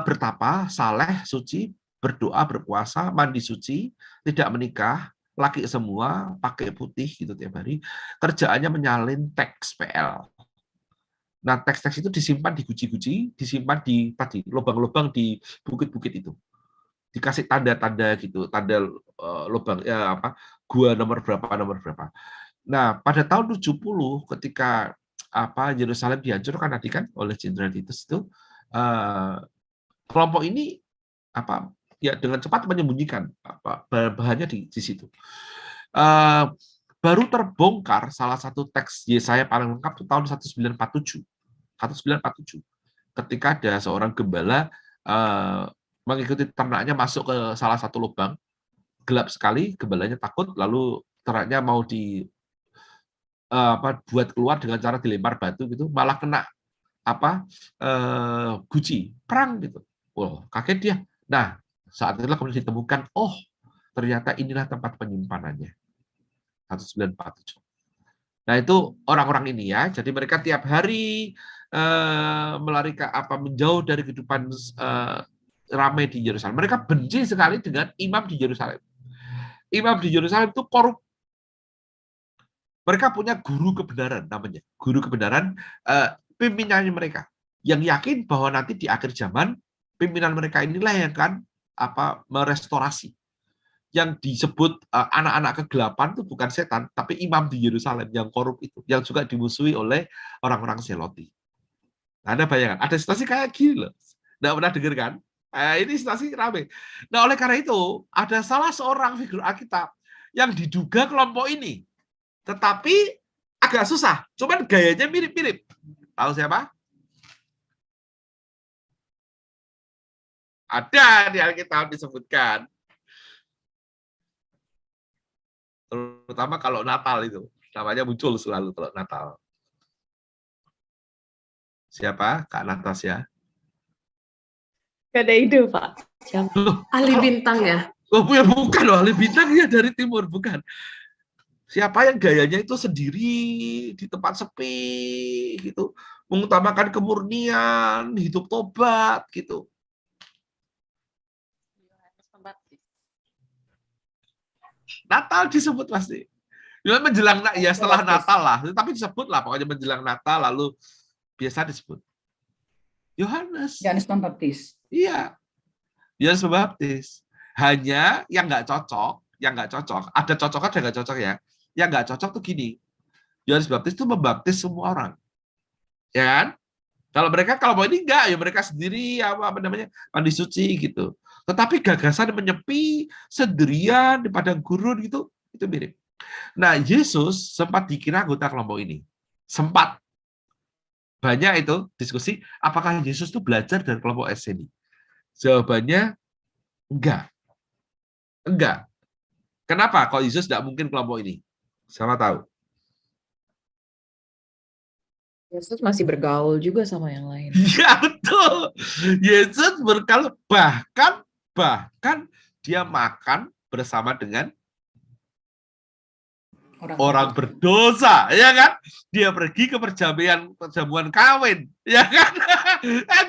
bertapa, saleh, suci, berdoa, berpuasa, mandi suci, tidak menikah, laki semua, pakai putih gitu tiap hari. Kerjaannya menyalin teks PL. Nah, teks-teks itu disimpan di guci-guci, disimpan di tadi lubang-lubang di bukit-bukit itu. Dikasih tanda-tanda gitu, tanda lubang gua nomor berapa. Nah, pada tahun 70 ketika Yerusalem dihancurkan tadi kan oleh Jenderal Titus itu, kelompok ini ya dengan cepat menyembunyikan bahannya di situ. Baru terbongkar salah satu teks Yesaya paling lengkap itu tahun 1947. Ketika ada seorang gembala mengikuti ternaknya masuk ke salah satu lubang, gelap sekali, gembalanya takut, lalu ternaknya mau buat keluar dengan cara dilempar batu gitu, malah kena guci, perang gitu. Wah, kaget dia. Nah, saat itulah kemudian ditemukan, oh ternyata inilah tempat penyimpanannya. 1947. Nah, itu orang-orang ini ya. Jadi mereka tiap hari menjauh dari kehidupan ramai di Yerusalem. Mereka benci sekali dengan imam di Yerusalem. Imam di Yerusalem itu korup. Mereka punya guru kebenaran namanya. Guru kebenaran, pimpinannya mereka yang yakin bahwa nanti di akhir zaman pimpinan mereka inilah yang akan merestorasi. Yang disebut anak-anak kegelapan itu bukan setan, tapi imam di Yerusalem yang korup itu, yang juga dimusuhi oleh orang-orang Seloti. Nah, Anda bayangkan, ada situasi kayak gini loh. Nggak pernah dengar kan? Ini situasi ramai. Nah, oleh karena itu, ada salah seorang figur Alkitab yang diduga kelompok ini. Tetapi agak susah, cuman gayanya mirip-mirip. Tahu siapa? Ada di Alkitab disebutkan. Terutama kalau Natal itu. Namanya muncul selalu kalau Natal. Siapa? Kak Natasha. Gak ada ide, Pak. Siapa? Loh, Ali Bintang ya? oh, ya bukan loh, Ali Bintang ya dari timur, bukan. Siapa yang gayanya itu sendiri di tempat sepi gitu, mengutamakan kemurnian, hidup tobat gitu. Natal disebut pasti. Ya, menjelang ya setelah Natal lah, tapi disebut lah pokoknya menjelang Natal lalu biasa disebut Yohanes. Yohanes Pembaptis. Iya, Yohanes Pembaptis. Hanya yang nggak cocok, ada cocok ada nggak cocok ya. Yang nggak cocok tuh gini, Yohanes Pembaptis itu membaptis semua orang, ya kan? Kalau mau ini enggak, ya mereka sendiri apa namanya mandi suci gitu. Tetapi gagasan menyepi sendirian di padang gurun gitu, itu mirip. Nah, Yesus sempat dikira anggota kelompok ini. Sempat. Banyak itu diskusi, apakah Yesus itu belajar dari kelompok SNI? Jawabannya, enggak. Enggak. Kenapa? Kalau Yesus tidak mungkin kelompok ini? Sama tahu. Yesus masih bergaul juga sama yang lain. Ya, betul. Yesus bergaul, bahkan dia makan bersama dengan orang berdosa, ya kan? Dia pergi ke perjamuan kawin, ya kan?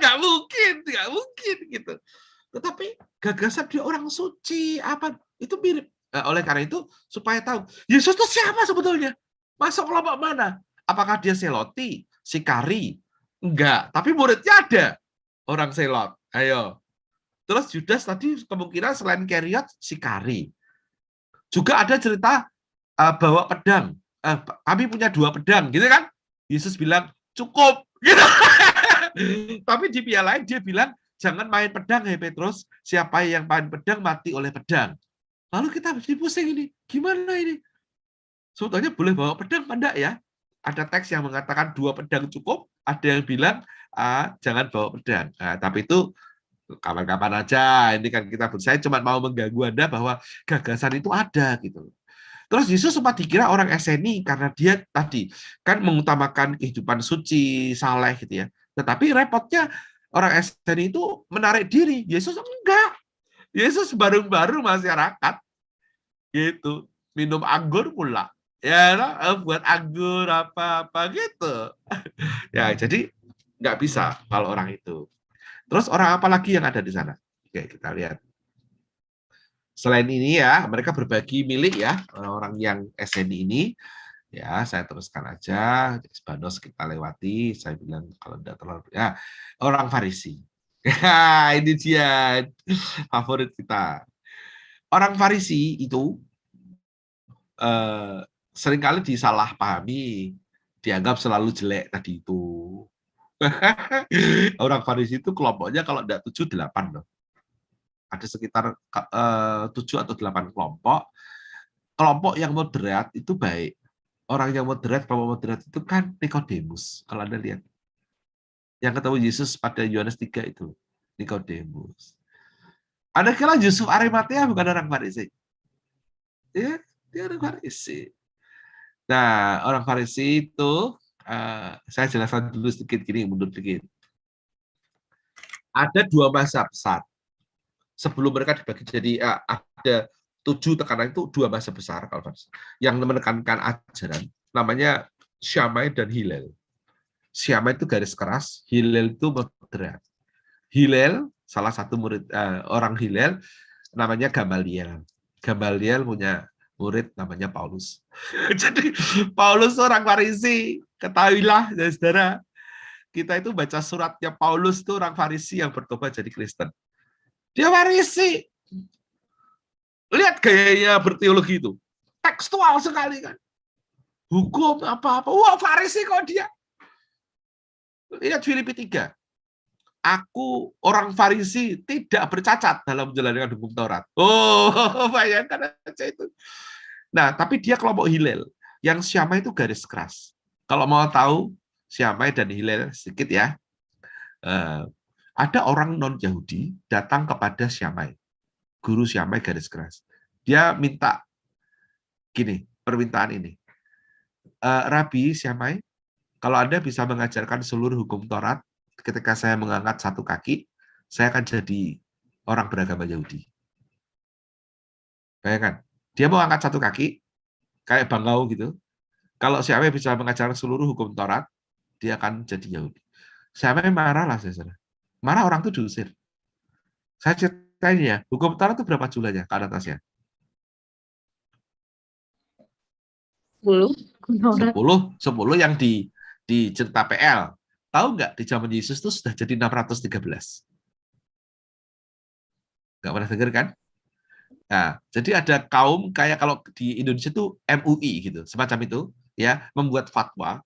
Nggak mungkin gitu. Tetapi gagasan dia orang suci, apa itu mirip. Nah, oleh karena itu, supaya tahu Yesus itu siapa sebetulnya, masuk kelompok mana? Apakah dia seloti, sikari? Enggak, tapi muridnya ada orang selot. Ayo. Terus Judas tadi kemungkinan selain Keriot, sikari. Juga ada cerita bawa pedang. Kami punya 2 pedang, gitu kan? Yesus bilang, cukup. Gitu. Tapi di pihak lain dia bilang, jangan main pedang, hei Petrus. Siapa yang main pedang, mati oleh pedang. Lalu kita pusing ini. Gimana ini? Sebetulnya boleh bawa pedang, enggak ya? Ada teks yang mengatakan 2 pedang cukup. Ada yang bilang, jangan bawa pedang. Nah, tapi itu kapan-kapan aja. Ini kan saya cuma mau mengganggu Anda bahwa gagasan itu ada gitu. Terus Yesus sempat dikira orang SNI karena dia tadi kan mengutamakan kehidupan suci, saleh gitu ya. Tetapi repotnya orang SNI itu menarik diri. Yesus enggak. Yesus baru-baru masyarakat gitu. Minum anggur pula. Ya, buat anggur apa-apa gitu. Ya, jadi nggak bisa kalau orang itu. Terus orang apa lagi yang ada di sana? Oke, kita lihat. Selain ini ya, mereka berbagi milik ya, orang-orang yang SNI ini. Ya, saya teruskan aja. Banos kita lewati. Saya bilang kalau tidak terlalu ya, orang Farisi. Ini dia favorit kita. Orang Farisi itu seringkali disalahpahami, dianggap selalu jelek tadi itu. Orang Farisi itu kelompoknya kalau tidak 7, 8 loh. Ada sekitar 7 atau 8 kelompok. Kelompok yang moderat itu baik. Orang yang moderat, kelompok moderat itu kan Nikodemus. Kalau Anda lihat. Yang ketemu Yesus pada Yohanes 3 itu. Nikodemus. Anda kira Yusuf Arimatea bukan orang Farisi? Ya, dia orang Farisi. Nah, orang Farisi itu, saya jelaskan dulu sedikit, gini, mundur sedikit. Ada 2 mazhab besar. Sebelum mereka dibagi jadi ada 7 tekanan itu 2 mazhab besar kalau yang menekankan ajaran namanya Syamai dan Hillel. Syamai itu garis keras, Hillel itu moderat. Hillel salah satu murid orang Hillel namanya Gamaliel. Gamaliel punya murid namanya Paulus. Jadi Paulus orang Farisi, ketahuilah saudara. Kita itu baca suratnya Paulus itu orang Farisi yang bertobat jadi Kristen. Dia Farisi. Lihat gayanya berteologi itu. Tekstual sekali kan. Hukum apa-apa. Wah, Farisi kok dia. Lihat Filipi 3. Aku orang Farisi tidak bercacat dalam menjalankan hukum Taurat. Oh, bayangkan aja itu. Nah, tapi dia kelompok Hillel. Yang Syamai itu garis keras. Kalau mau tahu Syamai dan Hillel sedikit ya. Ada orang non-Yahudi datang kepada Syamai. Guru Syamai garis keras. Dia minta Gini, permintaan ini. Rabi Syamai, kalau Anda bisa mengajarkan seluruh hukum Taurat, ketika saya mengangkat satu kaki, saya akan jadi orang beragama Yahudi. Bayangkan, dia mau angkat satu kaki, kayak bangau gitu. Kalau Syamai bisa mengajarkan seluruh hukum Taurat, dia akan jadi Yahudi. Syamai marah lah, saudara. Marah, orang itu diusir. Saya ceritain ya, hukum Taurat itu berapa jumlahnya, Kak Natasha? 10. 10 yang di cerita PL. Tahu nggak di zaman Yesus itu sudah jadi 613. Nggak pernah dengar kan? Nah, jadi ada kaum kayak kalau di Indonesia itu MUI gitu, semacam itu, ya, membuat fatwa.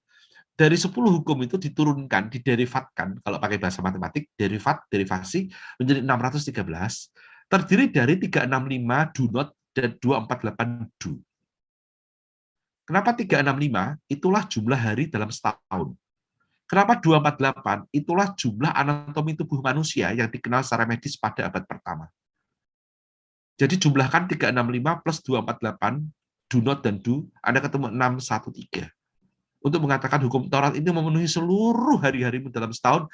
Dari 10 hukum itu diturunkan, diderivatkan, kalau pakai bahasa matematik, derivasi menjadi 613, terdiri dari 365 do not dan 248 do. Kenapa 365? Itulah jumlah hari dalam setahun. Kenapa 248? Itulah jumlah anatomi tubuh manusia yang dikenal secara medis pada abad pertama. Jadi jumlahkan 365 plus 248, do not dan do, Anda ketemu 613. Untuk mengatakan hukum Taurat ini memenuhi seluruh hari-harimu dalam setahun,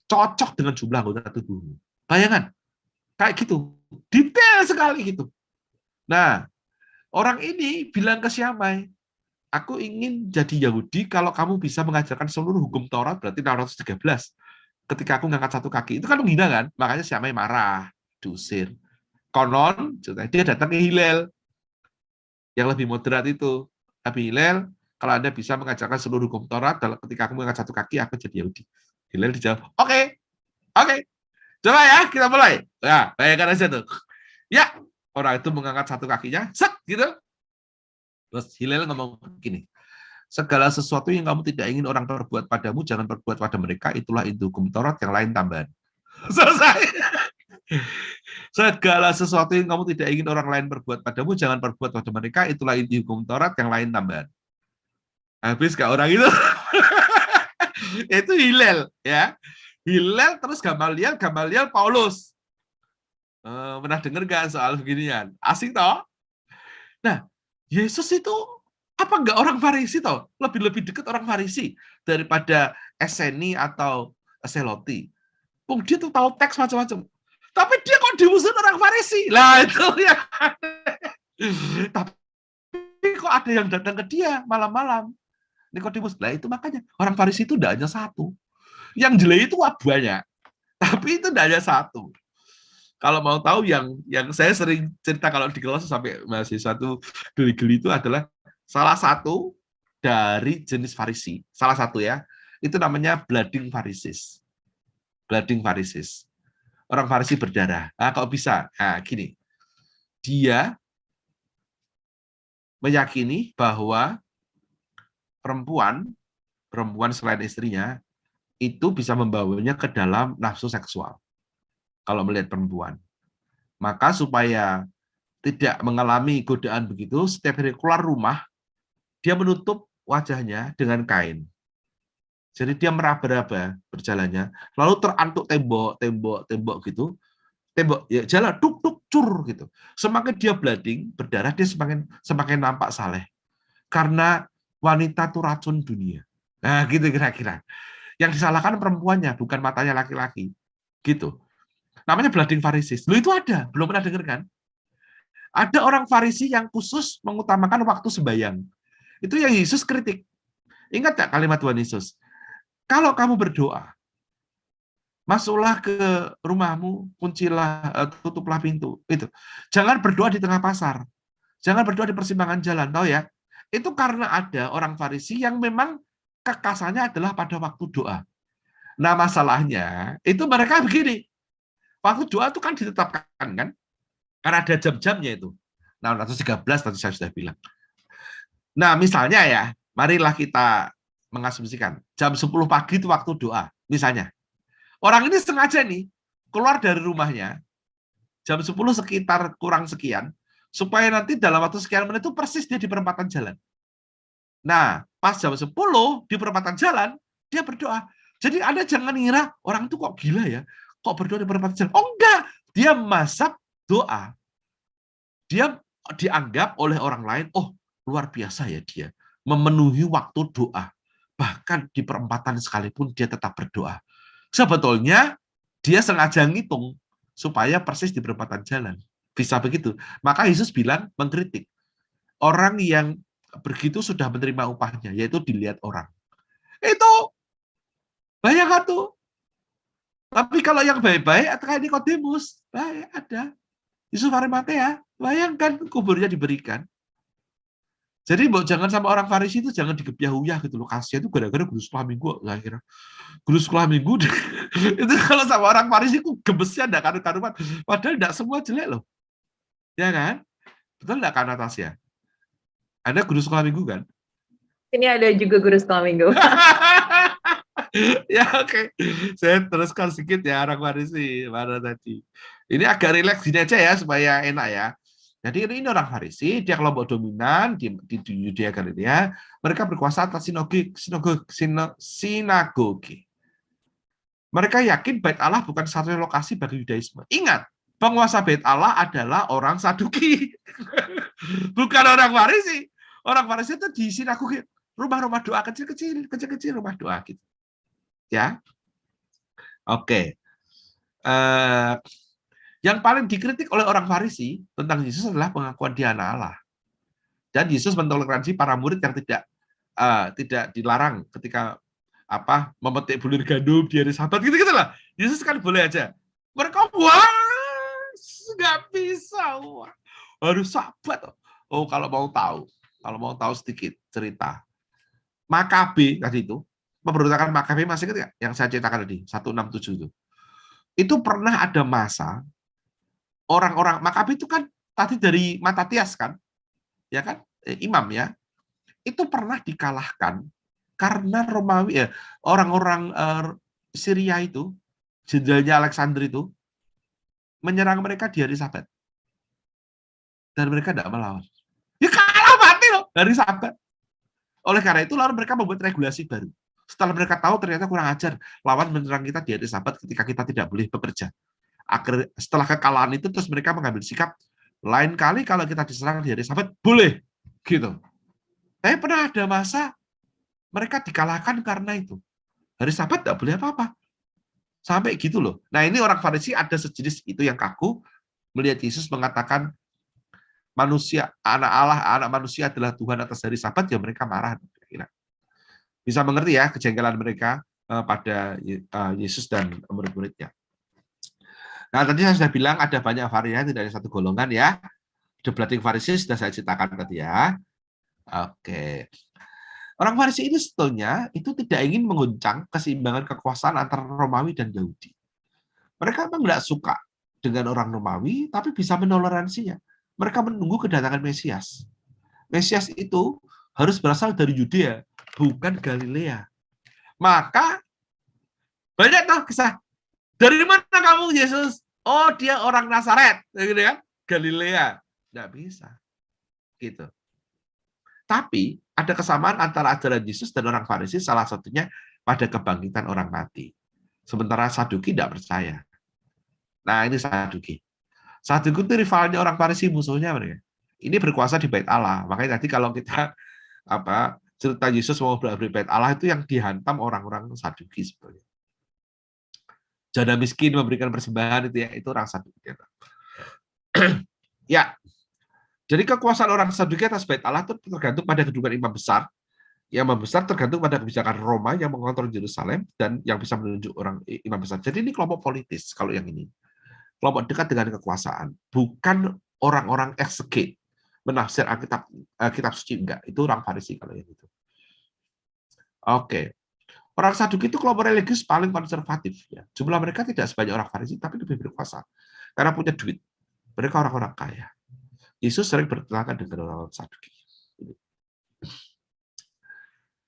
cocok dengan jumlah anggota tubuhmu. Bayangan, kayak gitu. Detail sekali gitu. Nah, orang ini bilang ke Syamai, aku ingin jadi Yahudi kalau kamu bisa mengajarkan seluruh hukum Taurat, berarti 613. Ketika aku ngangkat satu kaki, itu kan menghina kan? Makanya Syamai marah, diusir. Konon, dia datang ke Hillel, yang lebih moderat itu. Tapi Hillel, kalau Anda bisa mengajarkan seluruh hukum Taurat, ketika aku mengangkat satu kaki, aku jadi Yahudi. Hillel dijawab, oke. Coba ya, kita mulai. Nah, bayangkan aja tuh. Ya, orang itu mengangkat satu kakinya, set, gitu. Terus Hillel ngomong begini, segala sesuatu yang kamu tidak ingin orang perbuat padamu, jangan perbuat pada mereka, itulah itu hukum Taurat, yang lain tambahan. Selesai. Segala sesuatu yang kamu tidak ingin orang lain perbuat padamu, jangan perbuat pada mereka, itulah inti hukum Taurat, yang lain tambahan. Habis gak orang itu? Itu Hillel, ya. Hillel terus Gamaliel Paulus. Pernah dengar gak soal beginian? Asing toh? Nah, Yesus itu apa enggak orang Farisi toh? Lebih dekat orang Farisi daripada Esseni atau Seloti. Dia tuh tahu teks macam-macam. Tapi dia kok diusir orang Farisi? Lah itu ya. Tapi kok ada yang datang ke dia malam-malam? Nikodemus. Lah itu makanya orang Farisi itu tidak hanya satu. Yang jelek itu banyak. Tapi itu tidak hanya satu. Kalau mau tahu yang saya sering cerita kalau di kelas sampai mahasiswa itu geli-geli itu adalah salah satu dari jenis Farisi. Salah satu ya. Itu namanya blooding Pharisees. Blooding Pharisees. Orang Farisi berdarah. Nah, kok bisa? Nah, gini. Dia meyakini bahwa perempuan selain istrinya itu bisa membawanya ke dalam nafsu seksual. Kalau melihat perempuan. Maka supaya tidak mengalami godaan begitu, setiap hari keluar rumah, dia menutup wajahnya dengan kain. Jadi dia meraba-raba berjalannya, lalu terantuk tembok gitu, tembok ya jalan tuk cur gitu. Semakin dia bleeding, berdarah, dia semakin nampak saleh. Karena wanita itu racun dunia. Nah, gitu kira-kira. Yang disalahkan perempuannya, bukan matanya laki-laki. Gitu. Namanya blooding Pharisees. Lu itu ada, belum pernah dengar kan? Ada orang Farisi yang khusus mengutamakan waktu sembahyang. Itu yang Yesus kritik. Ingat tak kalimat Tuhan Yesus? Kalau kamu berdoa, masuklah ke rumahmu, kuncilah, tutuplah pintu. Itu. Jangan berdoa di tengah pasar. Jangan berdoa di persimpangan jalan, tahu ya? Itu karena ada orang Farisi yang memang kekasannya adalah pada waktu doa. Nah, masalahnya itu mereka begini. Waktu doa itu kan ditetapkan kan? Karena ada jam-jamnya itu. Nah, 113 tadi saya sudah bilang. Nah, misalnya ya, marilah kita mengasumsikan jam 10 pagi itu waktu doa, misalnya. Orang ini sengaja nih keluar dari rumahnya jam 10 sekitar kurang sekian, supaya nanti dalam waktu sekian menit itu persis dia di perempatan jalan. Nah, pas jam 10 di perempatan jalan, dia berdoa. Jadi Anda jangan ngira orang itu kok gila ya, kok berdoa di perempatan jalan. Oh enggak, dia mazhab doa. Dia dianggap oleh orang lain, oh luar biasa ya dia. Memenuhi waktu doa. Bahkan di perempatan sekalipun dia tetap berdoa. Sebetulnya dia sengaja ngitung supaya persis di perempatan jalan. Bisa begitu. Maka Yesus bilang, mengkritik. Orang yang begitu sudah menerima upahnya, yaitu dilihat orang. Itu banyak kan tuh. Tapi kalau yang baik-baik, kayak Nikodemus, baik ada. Yusuf Arimatea, bayangkan kuburnya diberikan. Jadi jangan sama orang Farisi itu jangan digebyah-uyah gitu loh. Kasihan itu gara-gara guru sekolah minggu, saya kira. Guru sekolah minggu itu kalau sama orang Farisi itu gemesnya enggak karu-karuan. Padahal enggak semua jelek loh. Ya kan? Betul enggak Kak Natasha? Ada guru sekolah minggu kan? Ini ada juga guru sekolah minggu. Ya oke. Saya teruskan sedikit ya orang Farisi mana tadi. Ini agak rileks gini aja ya supaya enak ya. Jadi ini orang Farisi, dia kelompok dominan di Yudea Galilea, mereka berkuasa atas sinagoge. Mereka yakin Bait Allah bukan satu lokasi bagi Yudaisme. Ingat, penguasa Bait Allah adalah orang Saduki. Bukan orang Farisi. Orang Farisi itu di sinagoge, rumah-rumah doa kecil-kecil rumah doa gitu. Ya. Oke. Yang paling dikritik oleh orang Farisi tentang Yesus adalah pengakuan dia anak Allah. Dan Yesus mentoleransi para murid yang tidak dilarang ketika memetik bulir gandum di hari Sabat gitu lah. Yesus kan boleh aja. Mereka nggak bisa, harus Sabat. Oh kalau mau tahu sedikit cerita. Makabe tadi itu pemberontakan Makabe masih ingat nggak? Yang saya ceritakan tadi 167 itu. Itu pernah ada masa orang-orang Makabe itu kan tadi dari Matatias kan, ya kan, imam ya, itu pernah dikalahkan karena Romawi orang-orang Syria itu, jenderalnya Alexander itu menyerang mereka di hari Sabat dan mereka tidak melawan. Ya kalah mati loh hari Sabat. Oleh karena itu lalu mereka membuat regulasi baru. Setelah mereka tahu ternyata kurang ajar lawan menyerang kita di hari Sabat ketika kita tidak boleh bekerja. Setelah kekalahan itu terus mereka mengambil sikap lain kali kalau kita diserang di hari Sabat boleh gitu. Tapi pernah ada masa mereka dikalahkan karena itu. Hari Sabat tidak boleh apa-apa. Sampai gitu loh. Nah ini orang Farisi ada sejenis itu yang kaku melihat Yesus mengatakan manusia, anak Allah, anak manusia adalah Tuhan atas hari Sabat, ya mereka marah. Bisa mengerti ya kejengkelan mereka pada Yesus dan murid-muridnya. Nah, tadi saya sudah bilang ada banyak varian, tidak ada satu golongan ya. The Blooding Pharisees sudah saya ceritakan tadi ya. Oke. Orang Farisi ini sebetulnya itu tidak ingin mengguncang keseimbangan kekuasaan antara Romawi dan Yahudi. Mereka memang tidak suka dengan orang Romawi, tapi bisa menoleransinya. Mereka menunggu kedatangan Mesias. Mesias itu harus berasal dari Yudea, bukan Galilea. Maka banyak tuh kisah. Dari mana kamu Yesus? Oh dia orang Nazaret, gitu kan? Galilea. Nggak bisa. Gitu. Tapi ada kesamaan antara ajaran Yesus dan orang Farisi, salah satunya pada kebangkitan orang mati. Sementara Saduki tidak percaya. Nah ini Saduki. Saduki itu rivalnya orang Farisi, musuhnya mereka. Ini berkuasa di Bait Allah. Makanya tadi kalau kita cerita Yesus mau berada di Bait Allah itu yang dihantam orang-orang Saduki sebetulnya. Janda miskin memberikan persembahan itu orang Saduki. Ya. Jadi kekuasaan orang Saduki atas Bait Allah itu tergantung pada kedudukan imam besar. Yang imam besar tergantung pada kebijakan Roma yang mengontrol Yerusalem dan yang bisa menunjuk orang imam besar. Jadi ini kelompok politis kalau yang ini. Kelompok dekat dengan kekuasaan, bukan orang-orang ekseget menafsir kitab suci, enggak. Itu orang Farisi kalau yang itu. Oke. Orang Saduki itu kelompok religius paling konservatif. Ya. Jumlah mereka tidak sebanyak orang Farisi, tapi lebih berkuasa. Karena punya duit. Mereka orang-orang kaya. Yesus sering bertentangan dengan orang Saduki.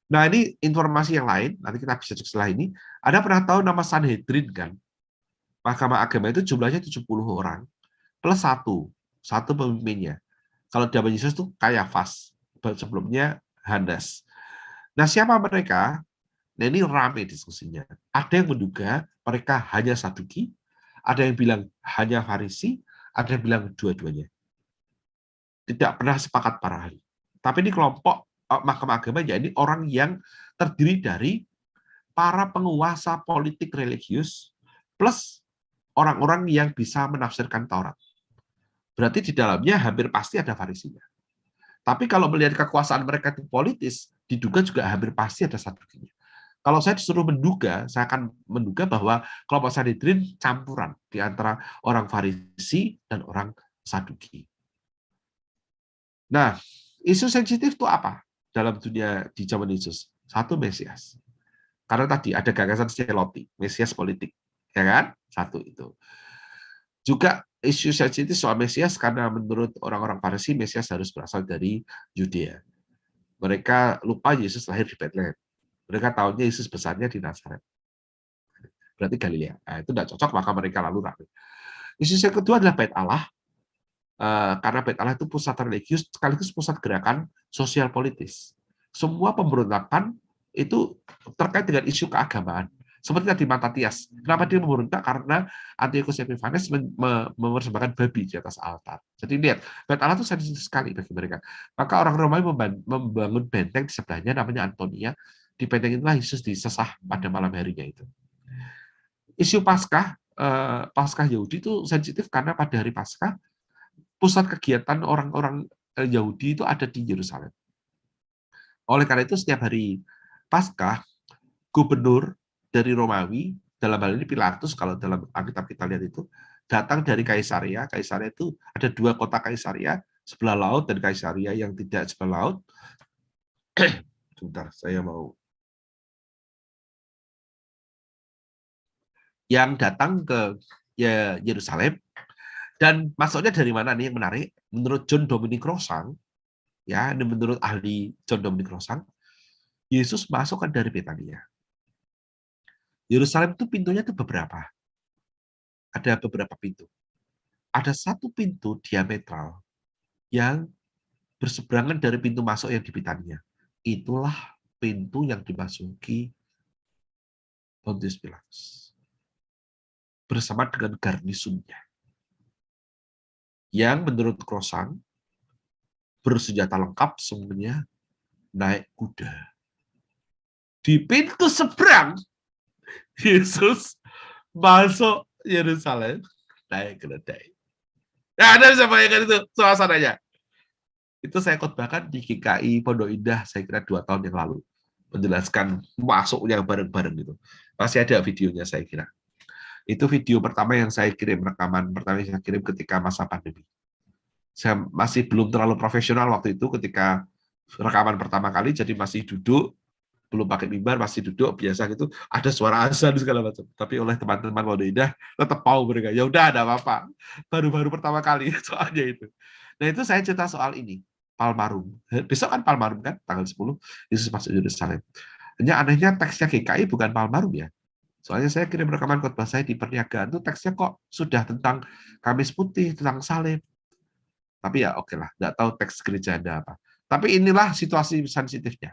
Nah ini informasi yang lain, nanti kita bisa cek setelah ini. Ada pernah tahu nama Sanhedrin kan? Mahkamah agama itu jumlahnya 70 orang, plus satu pemimpinnya. Kalau zaman Yesus itu Kayafas, sebelumnya Hanas. Nah siapa mereka? Nah ini ramai diskusinya. Ada yang menduga mereka hanya Saduki, ada yang bilang hanya Farisi, ada yang bilang dua-duanya. Tidak pernah sepakat para ahli. Tapi ini kelompok mahkamah agama, ya ini orang yang terdiri dari para penguasa politik religius plus orang-orang yang bisa menafsirkan Taurat. Berarti di dalamnya hampir pasti ada Farisinya. Tapi kalau melihat kekuasaan mereka itu politis, diduga juga hampir pasti ada Sadukinya. Kalau saya disuruh menduga, saya akan menduga bahwa kelompok Sanhedrin campuran di antara orang Farisi dan orang Saduki. Nah, isu sensitif itu apa dalam dunia di zaman Yesus? Satu, Mesias. Karena tadi ada gagasan Seloti, Mesias politik, ya kan? Satu itu. Juga isu sensitif soal Mesias karena menurut orang-orang Farisi, Mesias harus berasal dari Yudea. Mereka lupa Yesus lahir di Bethlehem. Mereka tahunya Yesus besarnya di Nazaret. Berarti Galilea. Nah, itu tidak cocok, maka mereka lalu ragu. Isu yang kedua adalah Bait Allah. Karena Bait Allah itu pusat religius, sekaligus pusat gerakan sosial politis. Semua pemberontakan itu terkait dengan isu keagamaan. Seperti tadi Matatias. Kenapa dia memberontak? Karena Antiochus Epiphanes mempersembahkan babi di atas altar. Jadi lihat, Bait Allah itu sensitif sekali bagi mereka. Maka orang Romawi membangun benteng di sebelahnya, namanya Antonia. Di benteng itulah Yesus disesah pada malam harinya itu. Isu Paskah Yahudi itu sensitif karena pada hari Paskah pusat kegiatan orang-orang Yahudi itu ada di Yerusalem. Oleh karena itu setiap hari Paskah, gubernur dari Romawi, dalam hal ini Pilatus, kalau dalam Alkitab kita lihat itu, datang dari Kaisaria. Kaisaria itu ada dua kota Kaisaria, sebelah laut dan Kaisaria yang tidak sebelah laut. Sebentar, saya mau. Yang datang ke Yerusalem, dan masuknya dari mana nih yang menarik? Menurut John Dominic Crossan, ya, ini menurut ahli John Dominic Crossan, Yesus masuk kan dari Betania. Yerusalem itu pintunya itu beberapa. Ada beberapa pintu. Ada satu pintu diametral yang berseberangan dari pintu masuk yang di Betania. Itulah pintu yang dimasuki Pontius Pilatus bersama dengan garnisonnya, yang menurut Crossan bersenjata lengkap semuanya, naik kuda. Di pintu seberang, Yesus masuk Yerusalem naik keledai. Nah, Anda bisa bayangkan itu suasananya. Itu saya khotbahkan di GKI Pondok Indah, saya kira 2 tahun yang lalu, menjelaskan masuknya bareng-bareng gitu. Masih ada videonya saya kira. Itu video pertama yang saya kirim, rekaman pertama yang saya kirim ketika masa pandemi. Saya masih belum terlalu profesional waktu itu ketika rekaman pertama kali, jadi masih duduk, belum pakai mimbar, masih duduk biasa gitu, ada suara azan segala macam. Tapi oleh teman-teman Pondok Indah tetap mau mereka. Ya udah, ada apa-apa. Baru-baru pertama kali soalnya itu. Nah, itu saya cerita soal ini, Palmarum. Besok kan Palmarum kan, tanggal 10 Yesus masuk Yerusalem. Hanya anehnya teksnya GKI bukan Palmarum ya. Soalnya saya kirim rekaman khotbah saya di perniagaan itu teksnya kok sudah tentang Kamis Putih, tentang salib. Tapi ya oke lah, nggak tahu teks gereja ada apa. Tapi inilah situasi sensitifnya.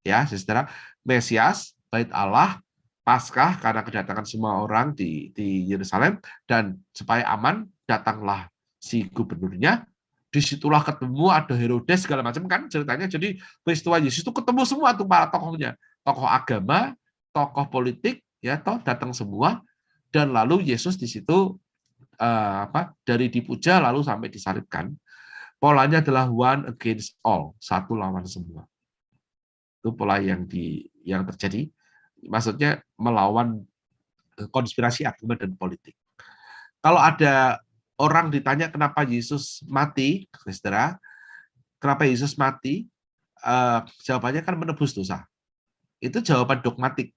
Ya, saudara, Mesias, Bait Allah, Paskah karena kedatangan semua orang di Yerusalem, dan supaya aman datanglah si gubernurnya. Disitulah ketemu ada Herodes segala macam kan ceritanya. Jadi peristiwa Yesus itu ketemu semua tuh para tokohnya, tokoh agama, tokoh politik, ya toh datang semua, dan lalu Yesus di situ dari dipuja lalu sampai disalibkan. Polanya adalah one against all, satu lawan semua. Itu pola yang terjadi. Maksudnya melawan konspirasi agama dan politik. Kalau ada orang ditanya kenapa Yesus mati, saudara, kenapa Yesus mati? Jawabannya kan menebus dosa. Itu jawaban dogmatik.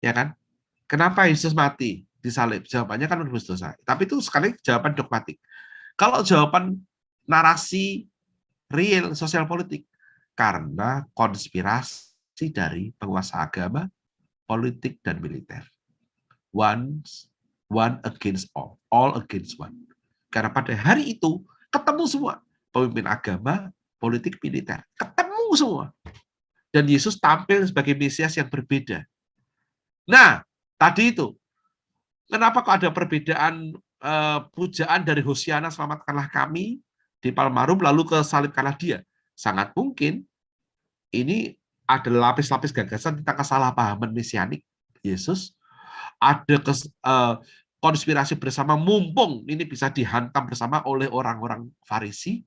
Ya kan? Kenapa Yesus mati disalib? Jawabannya kan menebus dosa. Tapi itu sekali jawaban dogmatik. Kalau jawaban narasi real sosial politik, karena konspirasi dari penguasa agama, politik, dan militer. One against all against one. Karena pada hari itu ketemu semua, pemimpin agama, politik, militer, ketemu semua. Dan Yesus tampil sebagai Mesias yang berbeda. Nah, tadi itu, kenapa kok ada perbedaan pujaan dari Hosiana selamatkanlah kami di Palmarum lalu ke salibkanlah dia? sangat mungkin ini ada lapis-lapis gagasan tentang kesalahpahaman mesianik Yesus, ada konspirasi bersama, mumpung ini bisa dihantam bersama oleh orang-orang Farisi.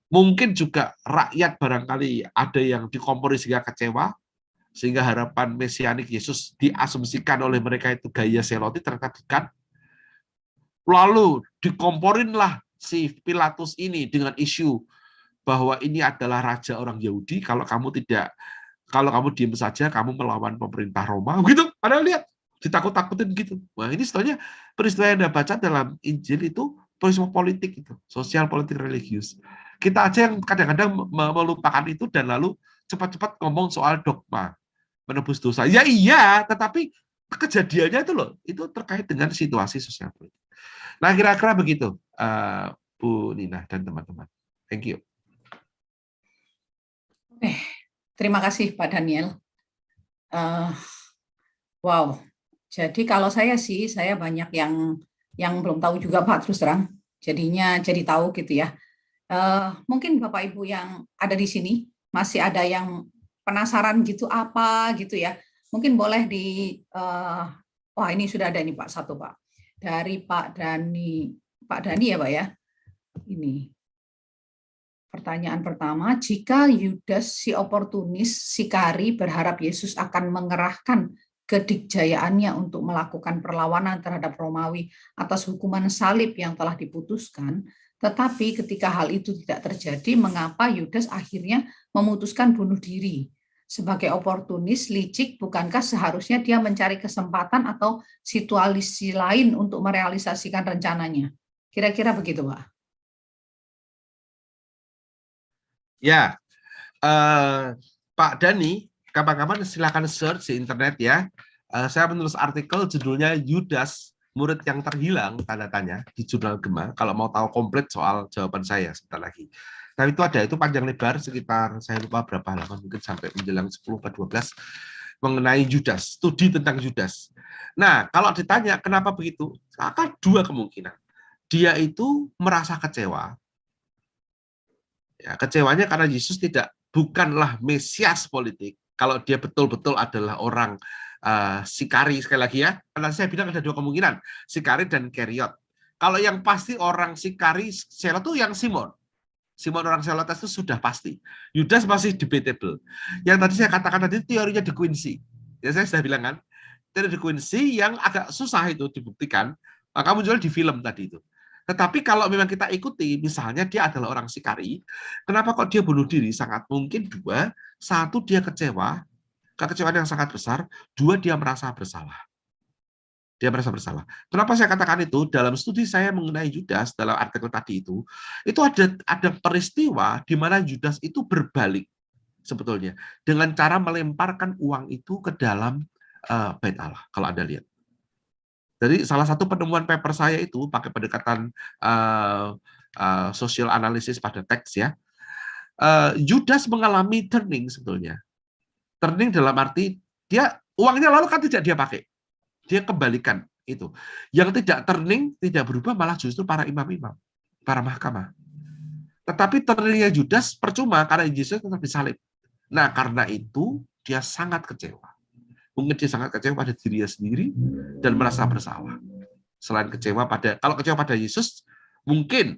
Mungkin juga rakyat barangkali ada yang dikompori sehingga kecewa, sehingga harapan mesianik Yesus diasumsikan oleh mereka itu gaya seloti, ternyata bukan. Lalu dikomporinlah si Pilatus ini dengan isu bahwa ini adalah raja orang Yahudi, kalau kamu diam saja, kamu melawan pemerintah Roma, begitu. Anda lihat, ditakut-takutin gitu. Wah, ini sebetulnya peristiwa yang Anda baca dalam Injil itu peristiwa politik itu, sosial, politik, religius. Kita aja yang kadang-kadang melupakan itu dan lalu cepat-cepat ngomong soal dogma menebus dosa. Ya iya, tetapi kejadiannya itu loh, itu terkait dengan situasi sosial politik. Nah, kira-kira begitu, Bu Nina dan teman-teman. Thank you. Terima kasih Pak Daniel. Wow. Jadi kalau saya banyak yang belum tahu juga Pak, terus terang. Jadinya jadi tahu gitu ya. Mungkin Bapak Ibu yang ada di sini masih ada yang penasaran gitu apa gitu ya. Mungkin boleh wah ini sudah ada ini Pak, satu Pak. Dari Pak Dani ya Pak ya. Ini. Pertanyaan pertama, jika Yudas si oportunis, Sikari berharap Yesus akan mengerahkan kedikjayaannya untuk melakukan perlawanan terhadap Romawi atas hukuman salib yang telah diputuskan, tetapi ketika hal itu tidak terjadi, mengapa Yudas akhirnya memutuskan bunuh diri? Sebagai oportunis, licik, bukankah seharusnya dia mencari kesempatan atau situasi lain untuk merealisasikan rencananya? Kira-kira begitu, Pak. Ya, Pak Dani, kapan-kapan silakan search di internet ya. Saya menulis artikel judulnya Yudas, murid yang terhilang, tanda tanya, di jurnal Gema. Kalau mau tahu komplit soal jawaban saya sebentar lagi. Tapi itu ada, itu panjang lebar sekitar, saya lupa berapa halaman, mungkin sampai menjelang 10 atau 12, mengenai Yudas, studi tentang Yudas. Nah, kalau ditanya kenapa begitu, akan dua kemungkinan. Dia itu merasa kecewa. Ya, kecewanya karena Yesus bukanlah Mesias politik. Kalau dia betul-betul adalah orang Sikari, sekali lagi ya, karena saya bilang ada dua kemungkinan, Sikari dan Keriot. Kalau yang pasti orang Sikari, Selot itu yang Simon orang Selotes itu sudah pasti. Yudas masih debatable. Yang tadi saya katakan tadi teorinya De Quincey. Ya saya sudah bilang kan, teori De Quincey yang agak susah itu dibuktikan. Maka muncul di film tadi itu. Tetapi kalau memang kita ikuti, misalnya dia adalah orang Sikari, kenapa kok dia bunuh diri? Sangat mungkin dua, satu dia kecewa, kekecewaan yang sangat besar, dua dia merasa bersalah. Dia merasa bersalah. Kenapa saya katakan itu? Dalam studi saya mengenai Yudas, dalam artikel tadi itu ada peristiwa di mana Yudas itu berbalik sebetulnya dengan cara melemparkan uang itu ke dalam bait Allah. Kalau Anda lihat. Jadi salah satu penemuan paper saya itu pakai pendekatan social analysis pada teks ya. Yudas mengalami turning sebetulnya. Turning dalam arti dia uangnya lalu kan tidak dia pakai. Dia kembalikan itu. Yang tidak turning, tidak berubah, malah justru para imam-imam, para mahkamah. Tetapi turningnya Yudas percuma, karena Yesus tetap disalib. Nah, karena itu, dia sangat kecewa. Mungkin dia sangat kecewa pada dirinya sendiri, dan merasa bersalah. Selain kecewa kalau kecewa pada Yesus, mungkin,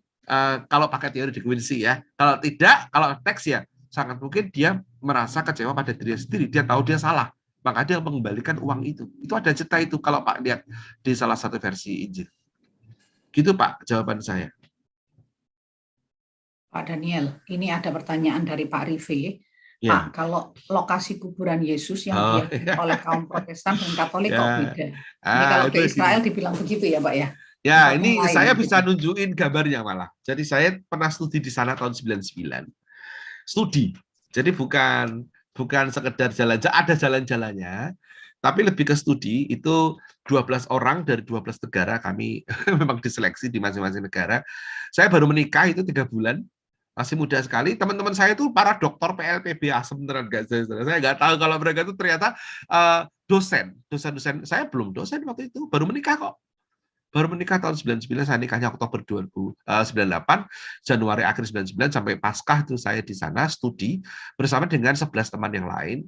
kalau pakai teori De Quincey ya, kalau tidak, kalau teks ya, sangat mungkin dia merasa kecewa pada dirinya sendiri, dia tahu dia salah. Maka dia mengembalikan uang itu. Itu ada cerita itu kalau Pak lihat di salah satu versi Injil. Gitu Pak, jawaban saya. Pak Daniel, ini ada pertanyaan dari Pak Rive. Ya. Pak, kalau lokasi kuburan Yesus yang diyakini oleh kaum Protestan dan Katolik kok beda? Ini kalau di Israel dibilang begitu ya Pak ya? Ya, ini saya bisa nunjukin gambarnya malah. Jadi saya pernah studi di sana tahun 99. Studi. Jadi bukan sekedar jalan-jalan, ada jalan-jalannya, tapi lebih ke studi. Itu 12 orang dari 12 negara, kami memang diseleksi di masing-masing negara. Saya baru menikah itu 3 bulan, masih muda sekali. Teman-teman saya itu para doktor PLPB asem beneran, saya nggak tahu kalau mereka itu ternyata dosen. Saya belum dosen waktu itu, baru menikah kok. Baru menikah tahun 99, saya nikahnya Oktober 2098, Januari akhir 99 sampai Paskah itu saya di sana studi bersama dengan 11 teman yang lain.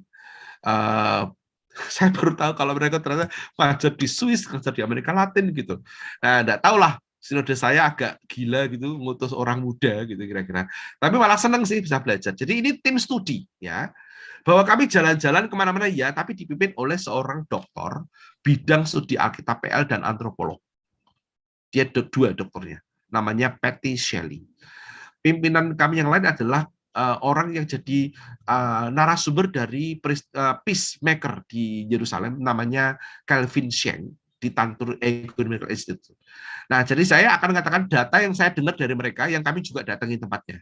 Saya baru tahu kalau mereka ternyata ngajar di Swiss, ngajar di Amerika Latin gitu. Nah, enggak tahulah sinode saya agak gila gitu, ngutus orang muda gitu kira-kira. Tapi malah senang sih bisa belajar. Jadi ini tim studi ya. Bahwa kami jalan-jalan kemana-mana ya, tapi dipimpin oleh seorang doktor bidang studi Alkitab PL dan antropolog. Dia dua dokternya, namanya Patty Shelley. Pimpinan kami yang lain adalah orang yang jadi narasumber dari peacemaker di Yerusalem, namanya Calvin Schenck di Tantur Ecumenical Institute. Nah, jadi saya akan mengatakan data yang saya dengar dari mereka, yang kami juga datangi tempatnya.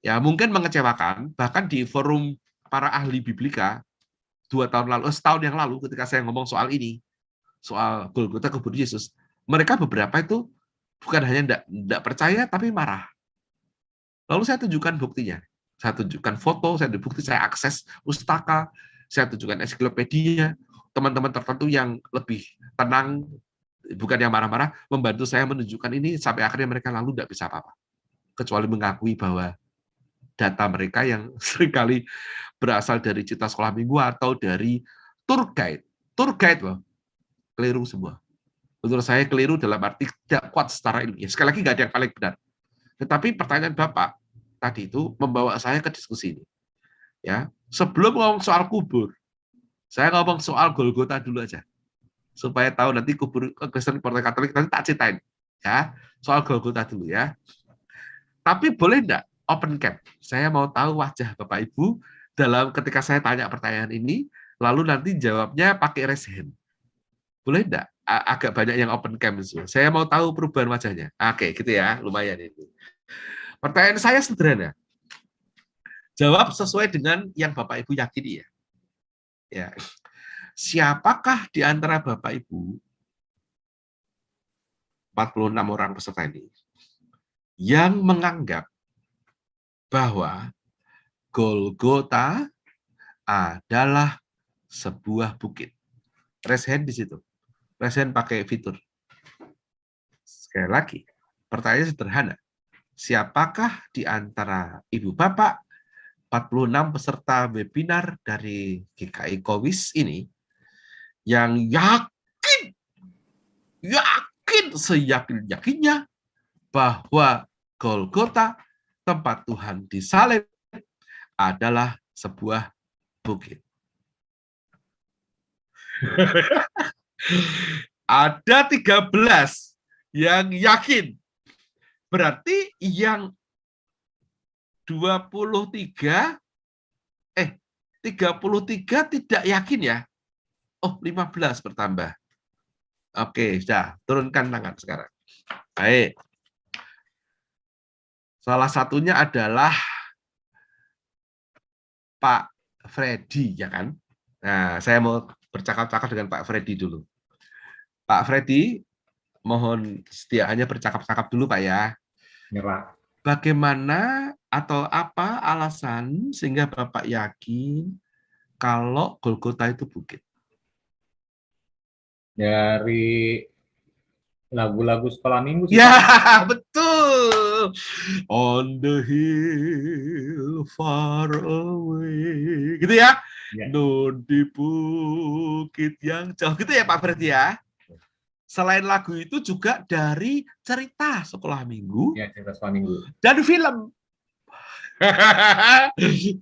Ya, mungkin mengecewakan, bahkan di forum para ahli biblika 2 tahun lalu, setahun yang lalu, ketika saya ngomong soal ini, soal Golgota kubur Yesus, mereka beberapa itu bukan hanya tidak percaya, tapi marah. Lalu saya tunjukkan buktinya. Saya tunjukkan foto, saya tunjukkan bukti, saya akses pustaka, saya tunjukkan ensiklopedia, teman-teman tertentu yang lebih tenang, bukan yang marah-marah, membantu saya menunjukkan ini, sampai akhirnya mereka lalu tidak bisa apa-apa. Kecuali mengakui bahwa data mereka yang seringkali berasal dari cerita sekolah minggu atau dari tour guide. Tour guide loh, keliru semua. Menurut saya keliru dalam arti tidak kuat secara ilmiah. Sekali lagi nggak ada yang paling benar. Tetapi pertanyaan Bapak tadi itu membawa saya ke diskusi ini. Ya, sebelum ngomong soal kubur, saya ngomong soal Golgota dulu aja, supaya tahu nanti kubur Kristen Partai Katolik nanti tak ceritain. Ya, soal Golgota dulu ya. Tapi boleh enggak open camp? Saya mau tahu wajah Bapak Ibu dalam ketika saya tanya pertanyaan ini, lalu nanti jawabnya pakai raise hand. Boleh enggak? Agak banyak yang open camp. Saya mau tahu perubahan wajahnya. Oke, gitu ya, lumayan itu. Pertanyaan saya sederhana. Jawab sesuai dengan yang Bapak Ibu yakini ya. Ya. Siapakah di antara Bapak Ibu 46 orang peserta ini yang menganggap bahwa Golgota adalah sebuah bukit? Raise hand di situ. Raise hand pakai fitur. Sekali lagi, pertanyaan sederhana. Siapakah di antara Ibu Bapak 46 peserta webinar dari GKI Kowis ini yang yakin seyakin-yakinnya bahwa Golgota, tempat Tuhan disalib, adalah sebuah bukit? Ada 13 yang yakin. Berarti yang 33 tidak yakin ya. Oh, 15 bertambah. Oke, sudah, turunkan tangan sekarang. Baik. Salah satunya adalah Pak Freddy, ya kan? Nah, saya mau bercakap-cakap dengan Pak Freddy dulu. Pak Freddy, mohon sediaannya bercakap-cakap dulu, Pak ya. Ya, Pak. Bagaimana atau apa alasan sehingga Bapak yakin kalau Golgota itu bukit? Dari lagu-lagu sekolah minggu sih, Ya, Pak. betul. On the hill far away. Gitu ya? Ya. Di bukit yang jauh. Gitu ya Pak Freddy ya? Selain lagu itu juga dari cerita sekolah minggu. Ya, cerita sekolah minggu. Dan film.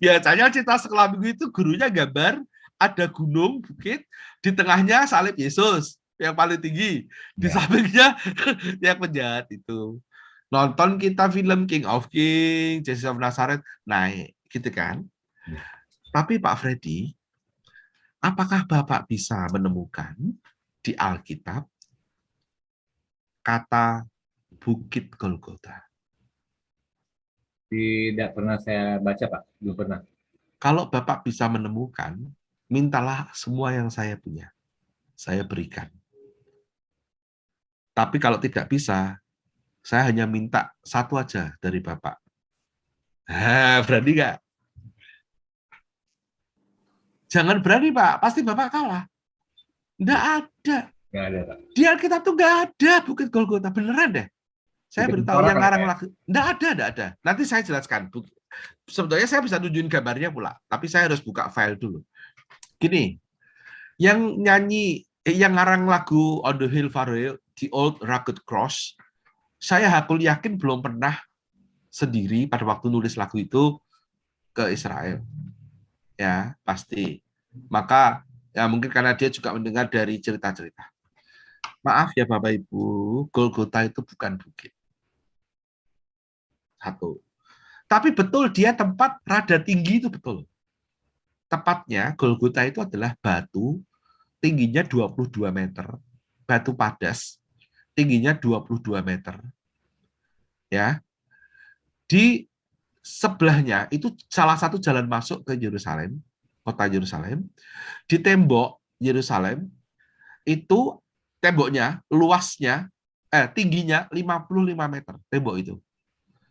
Biasanya cerita sekolah minggu itu gurunya gambar ada gunung, bukit, di tengahnya salib Yesus yang paling tinggi, di sampingnya yang penjahat itu. Nonton kita film King of King, Jesus of Nazareth, naik, gitu kan? Ya. Tapi Pak Freddy, apakah Bapak bisa menemukan di Alkitab kata Bukit Golgota? Tidak pernah saya baca, Pak. Belum pernah. Kalau Bapak bisa menemukan, mintalah semua yang saya punya. Saya berikan. Tapi kalau tidak bisa, saya hanya minta satu aja dari Bapak. Berani nggak? Jangan berani, Pak. Pasti Bapak kalah. Nggak ada. Nggak ada, Pak. Di Alkitab tuh nggak ada Bukit Golgota, beneran deh. Saya Bikin beritahu orang yang ya, ngarang Pak, ya? lagu, nggak ada. Nanti saya jelaskan. Sebetulnya saya bisa tunjukin gambarnya pula, tapi saya harus buka file dulu. Gini, yang yang ngarang lagu On the Hill Far Away, The Old Rugged Cross, saya yakin belum pernah sendiri pada waktu nulis lagu itu ke Israel. Ya, pasti. Maka ya mungkin karena dia juga mendengar dari cerita-cerita. Maaf ya Bapak Ibu, Golgota itu bukan bukit. Satu. Tapi betul dia tempat rada tinggi itu betul. Tepatnya Golgota itu adalah batu tingginya 22 meter. Batu padas tingginya 22 meter. Ya. Di sebelahnya itu salah satu jalan masuk ke Yerusalem, kota Yerusalem. Di tembok Yerusalem itu temboknya luasnya tingginya 55 meter tembok itu.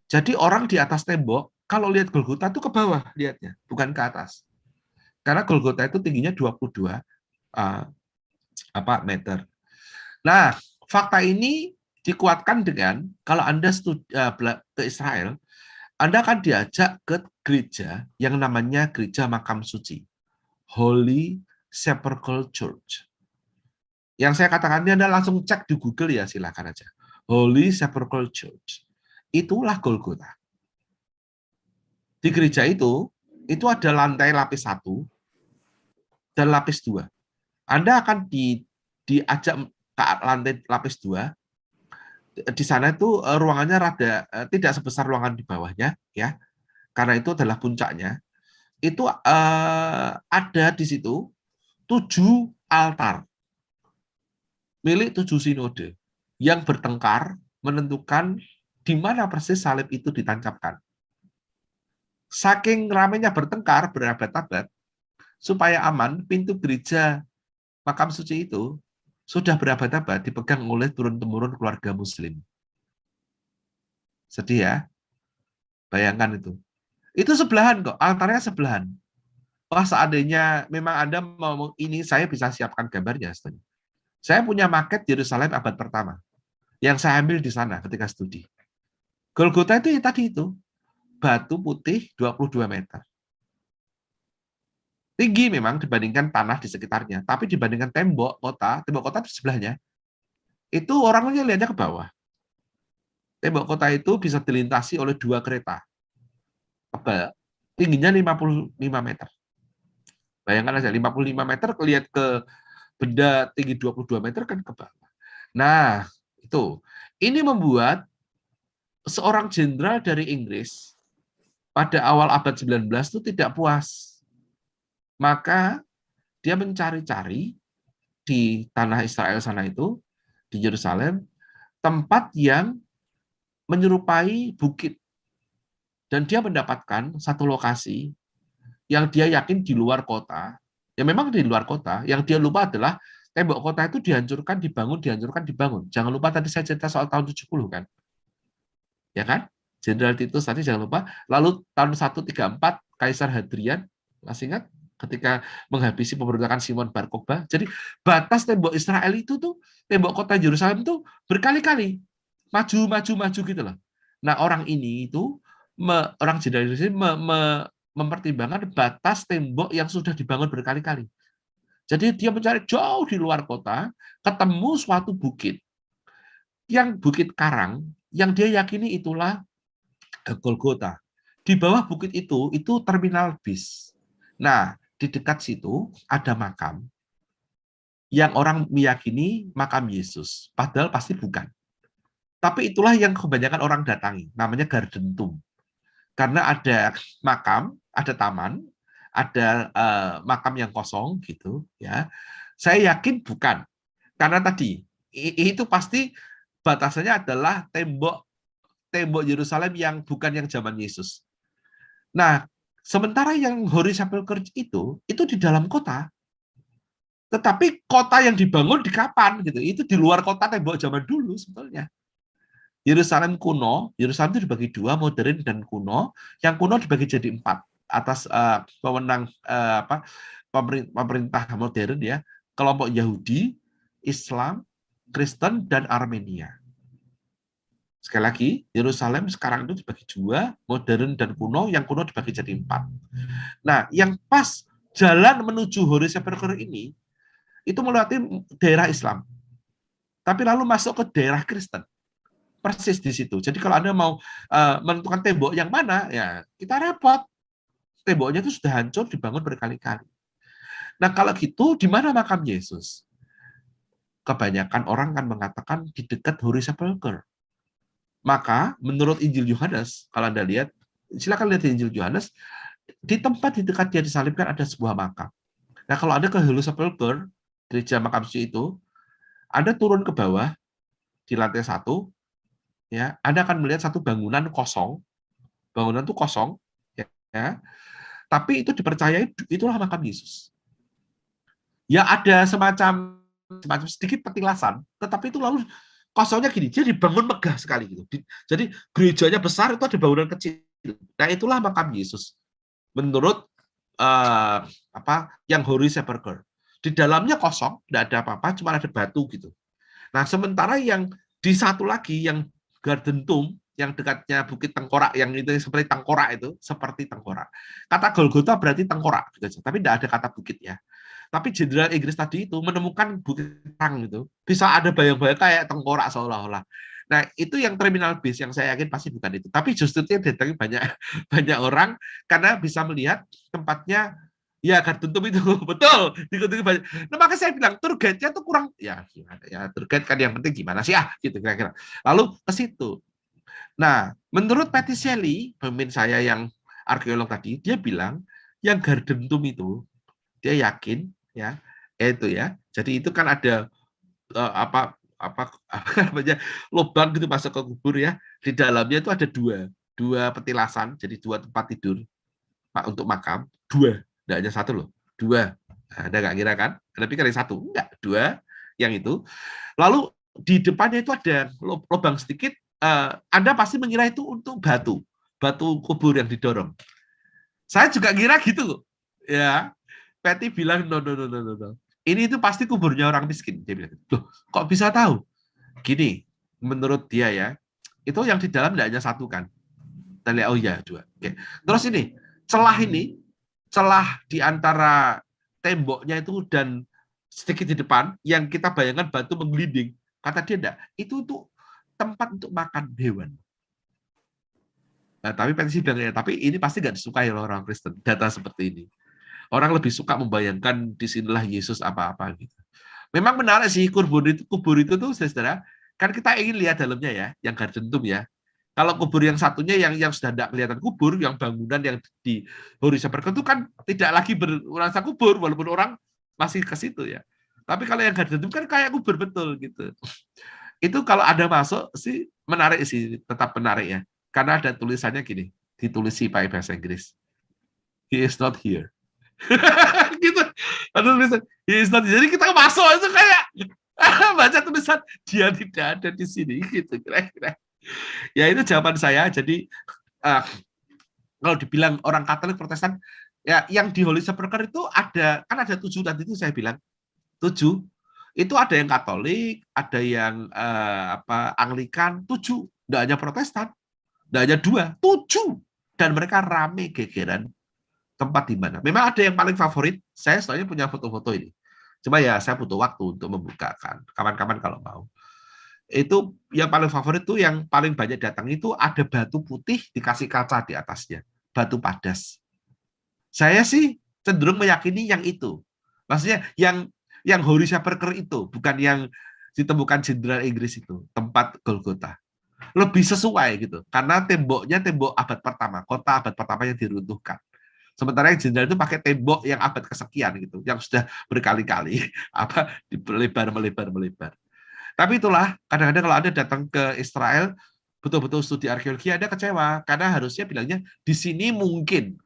Jadi orang di atas tembok kalau lihat Golgota itu ke bawah lihatnya, bukan ke atas. Karena Golgota itu tingginya 22 meter. Nah, fakta ini dikuatkan dengan kalau Anda ke Israel, Anda akan diajak ke gereja yang namanya Gereja Makam Suci, Holy Sepulchre Church. Yang saya katakan ini Anda langsung cek di Google ya, silakan aja. Holy Sepulchre Church. Itulah Golgota. Di gereja itu ada lantai lapis 1 dan lapis 2. Anda akan diajak ke lantai lapis 2. Di sana itu ruangannya rada tidak sebesar ruangan di bawahnya, ya, karena itu adalah puncaknya. Itu ada di situ 7 altar milik 7 sinode yang bertengkar menentukan di mana persis salib itu ditancapkan. Saking ramainya bertengkar berabad-abad, supaya aman, pintu gereja Makam Suci itu sudah berabad-abad dipegang oleh turun-temurun keluarga Muslim. Sedih ya? Bayangkan itu. Itu sebelahan kok, altarnya sebelahan. Wah, seandainya memang Anda mau ini, saya bisa siapkan gambarnya. Saya punya maket Yerusalem abad pertama, yang saya ambil di sana ketika studi. Golgota itu ya tadi itu, batu putih 22 meter. Tinggi memang dibandingkan tanah di sekitarnya, tapi dibandingkan tembok kota di sebelahnya, itu orangnya lihatnya ke bawah. Tembok kota itu bisa dilintasi oleh 2 kereta. Tingginya 55 meter. Bayangkan aja, 55 meter lihat ke benda tinggi 22 meter kan ke bawah. Nah, itu. Ini membuat seorang jenderal dari Inggris pada awal abad 19 itu tidak puas. Maka dia mencari-cari di tanah Israel sana itu, di Yerusalem, tempat yang menyerupai bukit. Dan dia mendapatkan satu lokasi yang dia yakin di luar kota, ya memang di luar kota, yang dia lupa adalah tembok kota itu dihancurkan, dibangun. Jangan lupa tadi saya cerita soal tahun 70 kan. Ya kan? Jenderal Titus tadi jangan lupa. Lalu tahun 134 Kaisar Hadrian, masih ingat? Ketika menghabisi pemberontakan Simon Bar Kokhba. Jadi batas tembok Israel itu tuh, tembok kota Yerusalem itu berkali-kali maju gitu loh. Nah, orang ini itu orang jenderal Indonesia mempertimbangkan batas tembok yang sudah dibangun berkali-kali. Jadi dia mencari jauh di luar kota, ketemu suatu bukit, yang bukit karang, yang dia yakini itulah Golgota. Di bawah bukit itu terminal bis. Nah, di dekat situ ada makam, yang orang meyakini makam Yesus, padahal pasti bukan. Tapi itulah yang kebanyakan orang datangi, namanya Garden Tomb. Karena ada makam, ada taman, ada makam yang kosong gitu ya. Saya yakin bukan. Karena tadi itu pasti batasannya adalah tembok Yerusalem yang bukan yang zaman Yesus. Nah, sementara yang Holy Sepulchre itu di dalam kota. Tetapi kota yang dibangun di kapan gitu? Itu di luar kota tembok zaman dulu sebetulnya. Yerusalem kuno, Yerusalem itu dibagi 2, modern dan kuno. Yang kuno dibagi jadi 4 atas pemenang pemerintah modern ya, kelompok Yahudi Islam, Kristen, dan Armenia. Sekali lagi, Yerusalem sekarang itu dibagi dua, modern dan kuno, yang kuno dibagi jadi 4. Nah, yang pas jalan menuju Holy Sepulchre ini, itu melewati daerah Islam. Tapi lalu masuk ke daerah Kristen. Persis di situ. Jadi kalau Anda mau menentukan tembok yang mana, ya kita repot. Temboknya itu sudah hancur, dibangun berkali-kali. Nah, kalau gitu, di mana makam Yesus? Kebanyakan orang kan mengatakan di dekat Holy Sepulchre. Maka, menurut Injil Yohanes, kalau Anda lihat, silakan lihat di Injil Yohanes, di tempat di dekat dia disalibkan ada sebuah makam. Nah, kalau Anda ke Holy Sepulchre, gereja makam suci itu, Anda turun ke bawah, di lantai 1, ya, Anda akan melihat satu bangunan kosong. Bangunan itu kosong, ya, tapi itu dipercayai itulah makam Yesus. Ya ada semacam sedikit petilasan, tetapi itu lalu kosongnya gini, dia dibangun megah sekali gitu. Jadi gerejanya besar, itu ada bangunan kecil. Nah, itulah makam Yesus. Menurut yang Holy Sepulchre. Di dalamnya kosong, tidak ada apa-apa, cuma ada batu gitu. Nah, sementara yang di satu lagi yang Garden Tomb, yang dekatnya Bukit Tengkorak, yang itu seperti tengkorak itu, seperti tengkorak. Kata Golgota berarti tengkorak, gitu, tapi tidak ada kata bukit ya. Tapi jenderal Inggris tadi itu menemukan bukit terang gitu, bisa ada bayang-bayang kayak tengkorak seolah-olah. Nah, itu yang terminal bis yang saya yakin pasti bukan itu. Tapi justru yang datangi banyak orang karena bisa melihat tempatnya. Ya, Garden Tomb itu betul. Dikunjungi banyak. Nah, maka saya bilang tour guide-nya tuh kurang. Ya, gimana ya, tour guide kan yang penting gimana sih gitu kira-kira. Lalu ke situ. Nah, menurut Patty Shelley, pemimpin saya yang arkeolog tadi, dia bilang yang Garden Tomb itu dia yakin ya, itu ya. Jadi itu kan ada apa namanya lubang gitu masuk ke kubur ya. Di dalamnya itu ada dua petilasan, jadi 2 tempat tidur untuk makam, 2. Tidak hanya 1 loh, 2. Nah, Anda nggak kira kan? Anda pikir yang 1? Enggak, 2 yang itu. Lalu di depannya itu ada lubang sedikit. Anda pasti mengira itu untuk batu kubur yang didorong. Saya juga kira gitu, ya. Patty bilang no. Ini itu pasti kuburnya orang miskin. Dia bilang, loh, kok bisa tahu? Gini, menurut dia ya, itu yang di dalam tidak hanya 1 kan? Kita lihat, oh ya 2. Oke. Terus ini celah di antara temboknya itu dan sedikit di depan, yang kita bayangkan batu menggelinding. Kata dia enggak, itu untuk tempat untuk makan hewan. Nah, tapi Patty bilang ya, tapi ini pasti nggak disukai oleh orang Kristen, data seperti ini. Orang lebih suka membayangkan disinilah Yesus apa-apa gitu. Memang menarik sih, kubur itu tuh, saudara, kan kita ingin lihat dalamnya ya, yang Garden Tomb ya. Kalau kubur yang satunya yang sudah tidak kelihatan kubur, yang bangunan yang di Holy Sepulchre itu kan tidak lagi berasa kubur, walaupun orang masih ke situ ya. Tapi kalau yang Garden Tomb kan kayak kubur betul gitu. Itu kalau Anda masuk sih menarik sih, tetap menarik ya. Karena ada tulisannya gini, ditulis sih pakai bahasa Inggris. He is not here. Gitu. Ada tulisan, he is not here. Jadi kita masuk itu kayak baca tulisan dia tidak ada di sini gitu kira-kira. Ya itu jawaban saya. Jadi kalau dibilang orang Katolik Protestan, ya yang di Holy Sepulchre itu ada 7 tadi itu saya bilang 7. Itu ada yang Katolik, ada yang Anglikan, 7. Tidak hanya Protestan, tidak hanya 2, 7. Dan mereka rame gegeran tempat di mana. Memang ada yang paling favorit. Saya soalnya punya foto-foto ini. Cuma ya saya butuh waktu untuk membukakan. Kapan-kapan kalau mau. Itu yang paling favorit tuh yang paling banyak datang itu ada batu putih dikasih kaca di atasnya, batu padas. Saya sih cenderung meyakini yang itu, maksudnya yang Holy Sepulchre itu, bukan yang ditemukan jenderal Inggris itu, tempat Golgota. Lebih sesuai gitu, karena temboknya tembok abad pertama, kota abad pertama yang diruntuhkan. Sementara yang jenderal itu pakai tembok yang abad kesekian gitu, yang sudah berkali-kali melebar. Tapi itulah, kadang-kadang kalau Anda datang ke Israel, betul-betul studi arkeologi, Anda kecewa. Karena harusnya bilangnya, di sini mungkin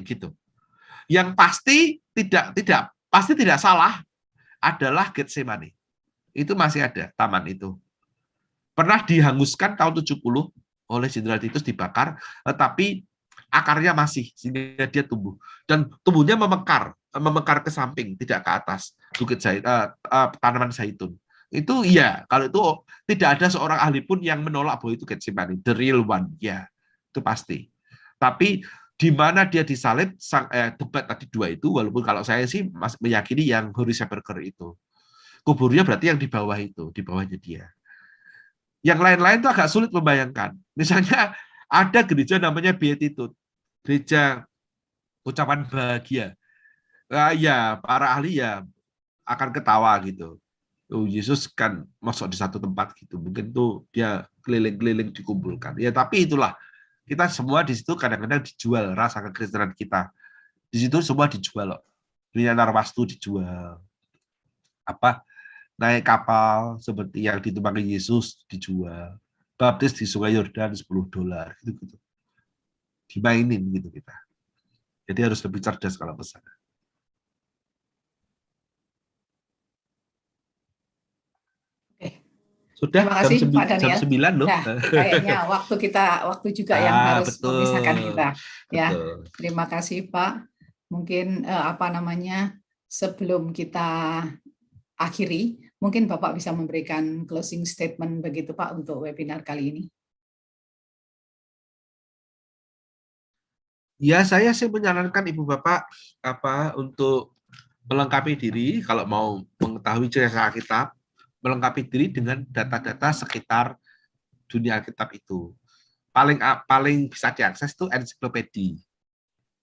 gitu. Yang pasti tidak salah adalah Getsemani. Itu masih ada, taman itu. Pernah dihanguskan tahun 70 oleh Jenderal Titus, dibakar, tetapi akarnya masih sehingga dia tumbuh dan tumbuhnya memekar ke samping, tidak ke atas bukit tanaman zaitun. Itu iya, kalau itu tidak ada seorang ahli pun yang menolak bahwa itu Getsemani, the real one, ya itu pasti. Tapi di mana dia disalib, debat tadi dua itu, walaupun kalau saya sih meyakini yang Holy Sepulchre itu. Kuburnya berarti yang di bawah itu, di bawahnya dia. Yang lain-lain itu agak sulit membayangkan. Misalnya ada gereja namanya Beatitude, gereja ucapan bahagia. Ya, para ahli ya akan ketawa gitu. Oh, Yesus kan masuk di satu tempat gitu. Mungkin tuh dia keliling-keliling dikumpulkan. Ya, tapi itulah. Kita semua di situ kadang-kadang dijual rasa kekristenan kita. Di situ semua dijual loh. Dunia Narwastu dijual. Apa? Naik kapal seperti yang ditumpangi Yesus dijual. Baptis di Sungai Yordan $10 gitu-gitu. Dimainin gitu kita. Jadi harus lebih cerdas kalau pesan. Sudah Terima kasih Pak Daniel. jam 9 loh. Nah, kayaknya waktu juga yang harus betul, memisahkan kita. Ya, betul. terima kasih Pak. Mungkin sebelum kita akhiri, mungkin Bapak bisa memberikan closing statement begitu Pak untuk webinar kali ini. Ya, saya sih menyarankan Ibu Bapak untuk melengkapi diri kalau mau mengetahui cerita Alkitab, melengkapi diri dengan data-data sekitar dunia Alkitab itu. Paling bisa diakses itu ensiklopedia.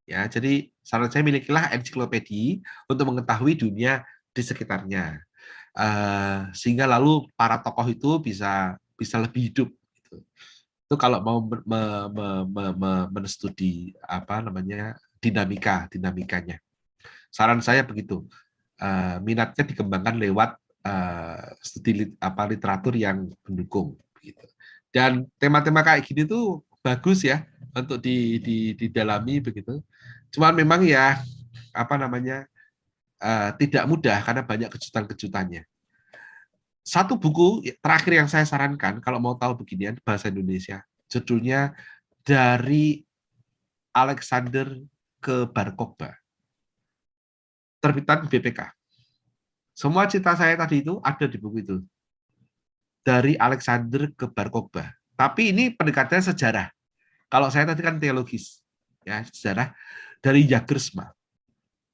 Ya, jadi saran saya milikilah ensiklopedia untuk mengetahui dunia di sekitarnya. Sehingga lalu para tokoh itu bisa lebih hidup. Gitu. Itu kalau mau menstudi dinamikanya. Saran saya begitu. Minatnya dikembangkan lewat studi literatur yang mendukung gitu. Dan tema-tema kayak gini tuh bagus ya untuk didalami begitu. Cuman memang ya tidak mudah karena banyak kejutan-kejutannya. Satu buku terakhir yang saya sarankan kalau mau tahu beginian bahasa Indonesia, judulnya Dari Alexander ke Bar Kokhba, terbitan BPK. Semua cerita saya tadi itu ada di buku itu. Dari Alexander ke Bar Kokhba. Tapi ini pendekatannya sejarah. Kalau saya tadi kan teologis, ya sejarah dari Jagersma.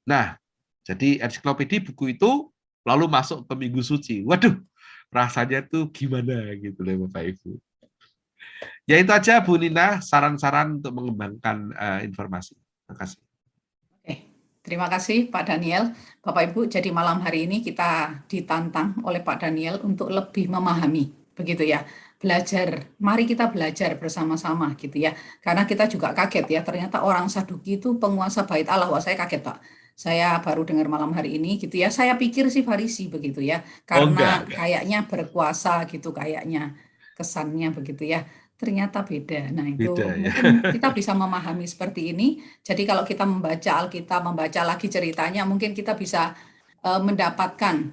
Nah, jadi ensiklopedia buku itu lalu masuk ke Minggu Suci. Waduh, rasanya tuh gimana gitu loh Bapak Ibu. Ya itu aja Bu Nina, saran-saran untuk mengembangkan informasi. Terima kasih. Terima kasih Pak Daniel. Bapak Ibu, jadi malam hari ini kita ditantang oleh Pak Daniel untuk lebih memahami, begitu ya. Mari kita belajar bersama-sama gitu ya. Karena kita juga kaget ya, ternyata orang Saduki itu penguasa bait Allah. Wah, saya kaget Pak. Saya baru dengar malam hari ini gitu ya. Saya pikir sih Farisi begitu ya. Karena enggak. Kayaknya berkuasa gitu kayaknya. Kesannya begitu ya. Ternyata beda. Nah, itu beda, ya. mungkin kita bisa memahami seperti ini. Jadi kalau kita membaca Alkitab, membaca lagi ceritanya, mungkin kita bisa mendapatkan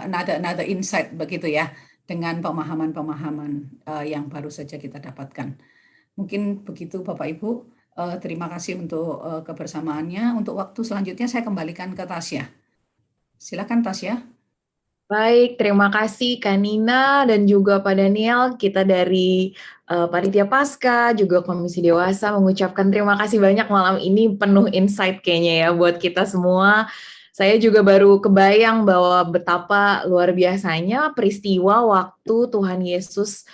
another insight begitu ya, dengan pemahaman-pemahaman yang baru saja kita dapatkan. Mungkin begitu Bapak Ibu. Terima kasih untuk kebersamaannya. Untuk waktu selanjutnya saya kembalikan ke Tasya. Silakan Tasya. Baik, terima kasih Kak Nina dan juga Pak Daniel. Kita dari Panitia Pasca, juga Komisi Dewasa mengucapkan terima kasih banyak malam ini, penuh insight kayaknya ya buat kita semua. Saya juga baru kebayang bahwa betapa luar biasanya peristiwa waktu Tuhan Yesus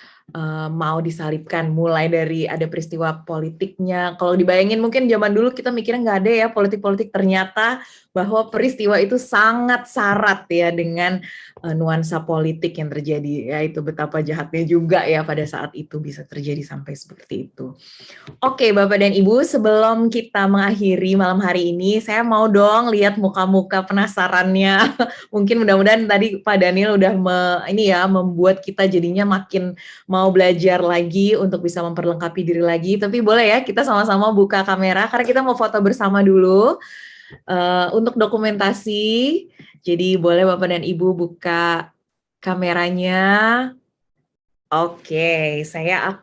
mau disalibkan, mulai dari ada peristiwa politiknya. Kalau dibayangin mungkin zaman dulu kita mikirnya nggak ada ya politik-politik, ternyata bahwa peristiwa itu sangat syarat ya dengan nuansa politik yang terjadi, yaitu betapa jahatnya juga ya pada saat itu bisa terjadi sampai seperti itu. Oke Bapak dan Ibu, sebelum kita mengakhiri malam hari ini, saya mau dong lihat muka-muka penasarannya. Mungkin mudah-mudahan tadi Pak Daniel udah membuat kita jadinya makin mau belajar lagi untuk bisa memperlengkapi diri lagi. Tapi boleh ya kita sama-sama buka kamera karena kita mau foto bersama dulu untuk dokumentasi. Jadi boleh Bapak dan Ibu buka kameranya. Oke,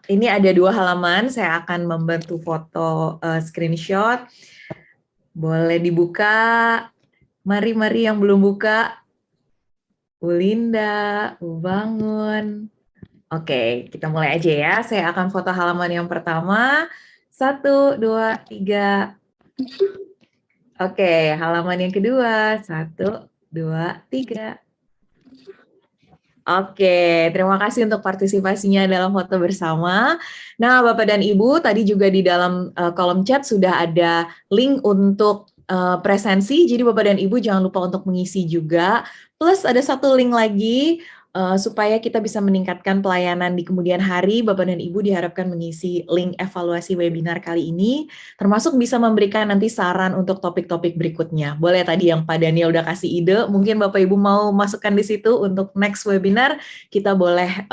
ini ada 2 halaman, saya akan membantu foto screenshot. Boleh dibuka. Mari yang belum buka. Ulinda, Bangun. Oke, kita mulai aja ya. Saya akan foto halaman yang pertama. 1, 2, 3. Oke, halaman yang kedua. 1, 2, 3. Oke, terima kasih untuk partisipasinya dalam foto bersama. Nah, Bapak dan Ibu, tadi juga di dalam kolom chat sudah ada link untuk presensi, jadi Bapak dan Ibu jangan lupa untuk mengisi juga. Plus ada satu link lagi, supaya kita bisa meningkatkan pelayanan di kemudian hari, Bapak dan Ibu diharapkan mengisi link evaluasi webinar kali ini, termasuk bisa memberikan nanti saran untuk topik-topik berikutnya. Boleh tadi yang Pak Daniel udah kasih ide, mungkin Bapak Ibu mau masukkan di situ untuk next webinar, kita boleh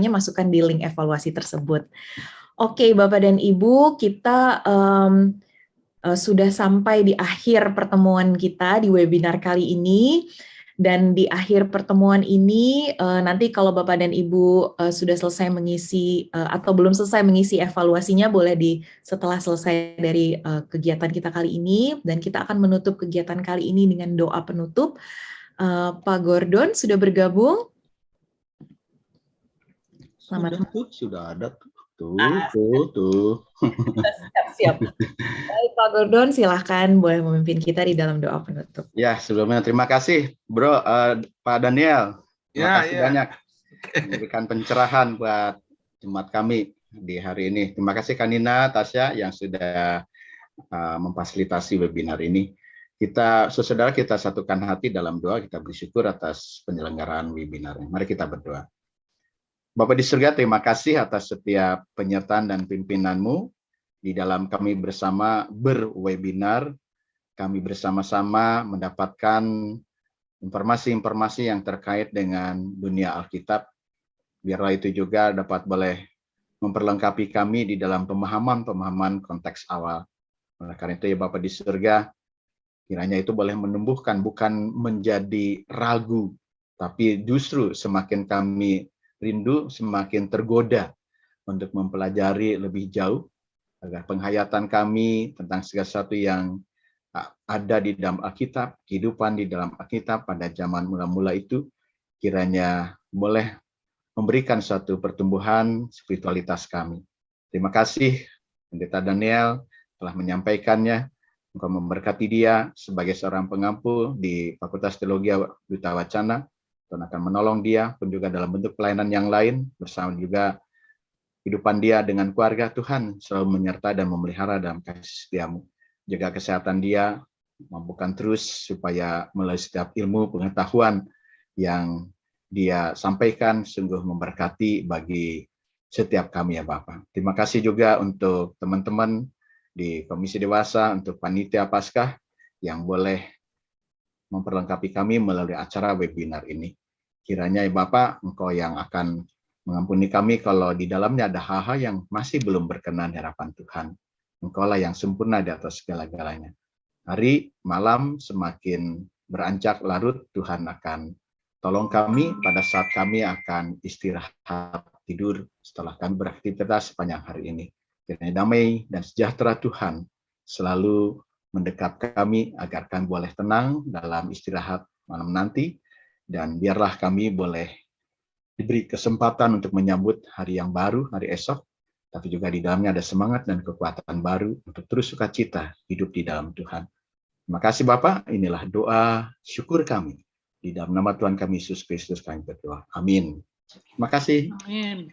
masukkan di link evaluasi tersebut. Oke, Bapak dan Ibu, kita sudah sampai di akhir pertemuan kita di webinar kali ini. Dan di akhir pertemuan ini, nanti kalau Bapak dan Ibu sudah selesai mengisi atau belum selesai mengisi evaluasinya, boleh setelah selesai dari kegiatan kita kali ini, dan kita akan menutup kegiatan kali ini dengan doa penutup. Pak Gordon sudah bergabung? Selamat. Sudah ada tuh. Siap. Baik, Pak Gordon, silahkan boleh memimpin kita di dalam doa penutup. Ya, sebelumnya terima kasih, Bro, Pak Daniel. Terima kasih banyak memberikan pencerahan buat jemaat kami di hari ini. Terima kasih Kanina, Tasya yang sudah memfasilitasi webinar ini. Saudara kita satukan hati dalam doa, kita bersyukur atas penyelenggaraan webinar. Mari kita berdoa. Bapak di surga, terima kasih atas setiap penyertaan dan pimpinanmu di dalam kami bersama berwebinar. Kami bersama-sama mendapatkan informasi-informasi yang terkait dengan dunia Alkitab. Biarlah itu juga boleh memperlengkapi kami di dalam pemahaman konteks awal. Oleh karena itu ya Bapak di surga, kiranya itu boleh menumbuhkan, bukan menjadi ragu, tapi justru semakin kami rindu, semakin tergoda untuk mempelajari lebih jauh, agar penghayatan kami tentang segala sesuatu yang ada di dalam Alkitab, kehidupan di dalam Alkitab pada zaman mula-mula itu, kiranya boleh memberikan suatu pertumbuhan spiritualitas kami. Terima kasih, Pendeta Daniel, telah menyampaikannya. Engkau memberkati dia sebagai seorang pengampu di Fakultas Teologi Duta Wacana. Tuhan akan menolong dia pun juga dalam bentuk pelayanan yang lain, bersama juga kehidupan dia dengan keluarga. Tuhan selalu menyertai dan memelihara dalam kasih setiamu. Jaga kesehatan dia, mampukan terus supaya melalui setiap ilmu pengetahuan yang dia sampaikan sungguh memberkati bagi setiap kami ya Bapak. Terima kasih juga untuk teman-teman di Komisi Dewasa, untuk Panitia Paskah yang boleh memperlengkapi kami melalui acara webinar ini. Kiranya ya Bapak, Engkau yang akan mengampuni kami kalau di dalamnya ada hal-hal yang masih belum berkenan di hadapan Tuhan. Engkaulah yang sempurna di atas segala-galanya. Hari, malam semakin beranjak larut, Tuhan akan tolong kami pada saat kami akan istirahat tidur setelah kami beraktivitas sepanjang hari ini. Kiranya damai dan sejahtera Tuhan selalu mendekap kami agar kami boleh tenang dalam istirahat malam nanti. Dan biarlah kami boleh diberi kesempatan untuk menyambut hari yang baru, hari esok, tapi juga di dalamnya ada semangat dan kekuatan baru untuk terus sukacita hidup di dalam Tuhan. Terima kasih Bapak, inilah doa syukur kami. Di dalam nama Tuhan kami Yesus Kristus kami berdoa. Amin. Terima kasih. Amin.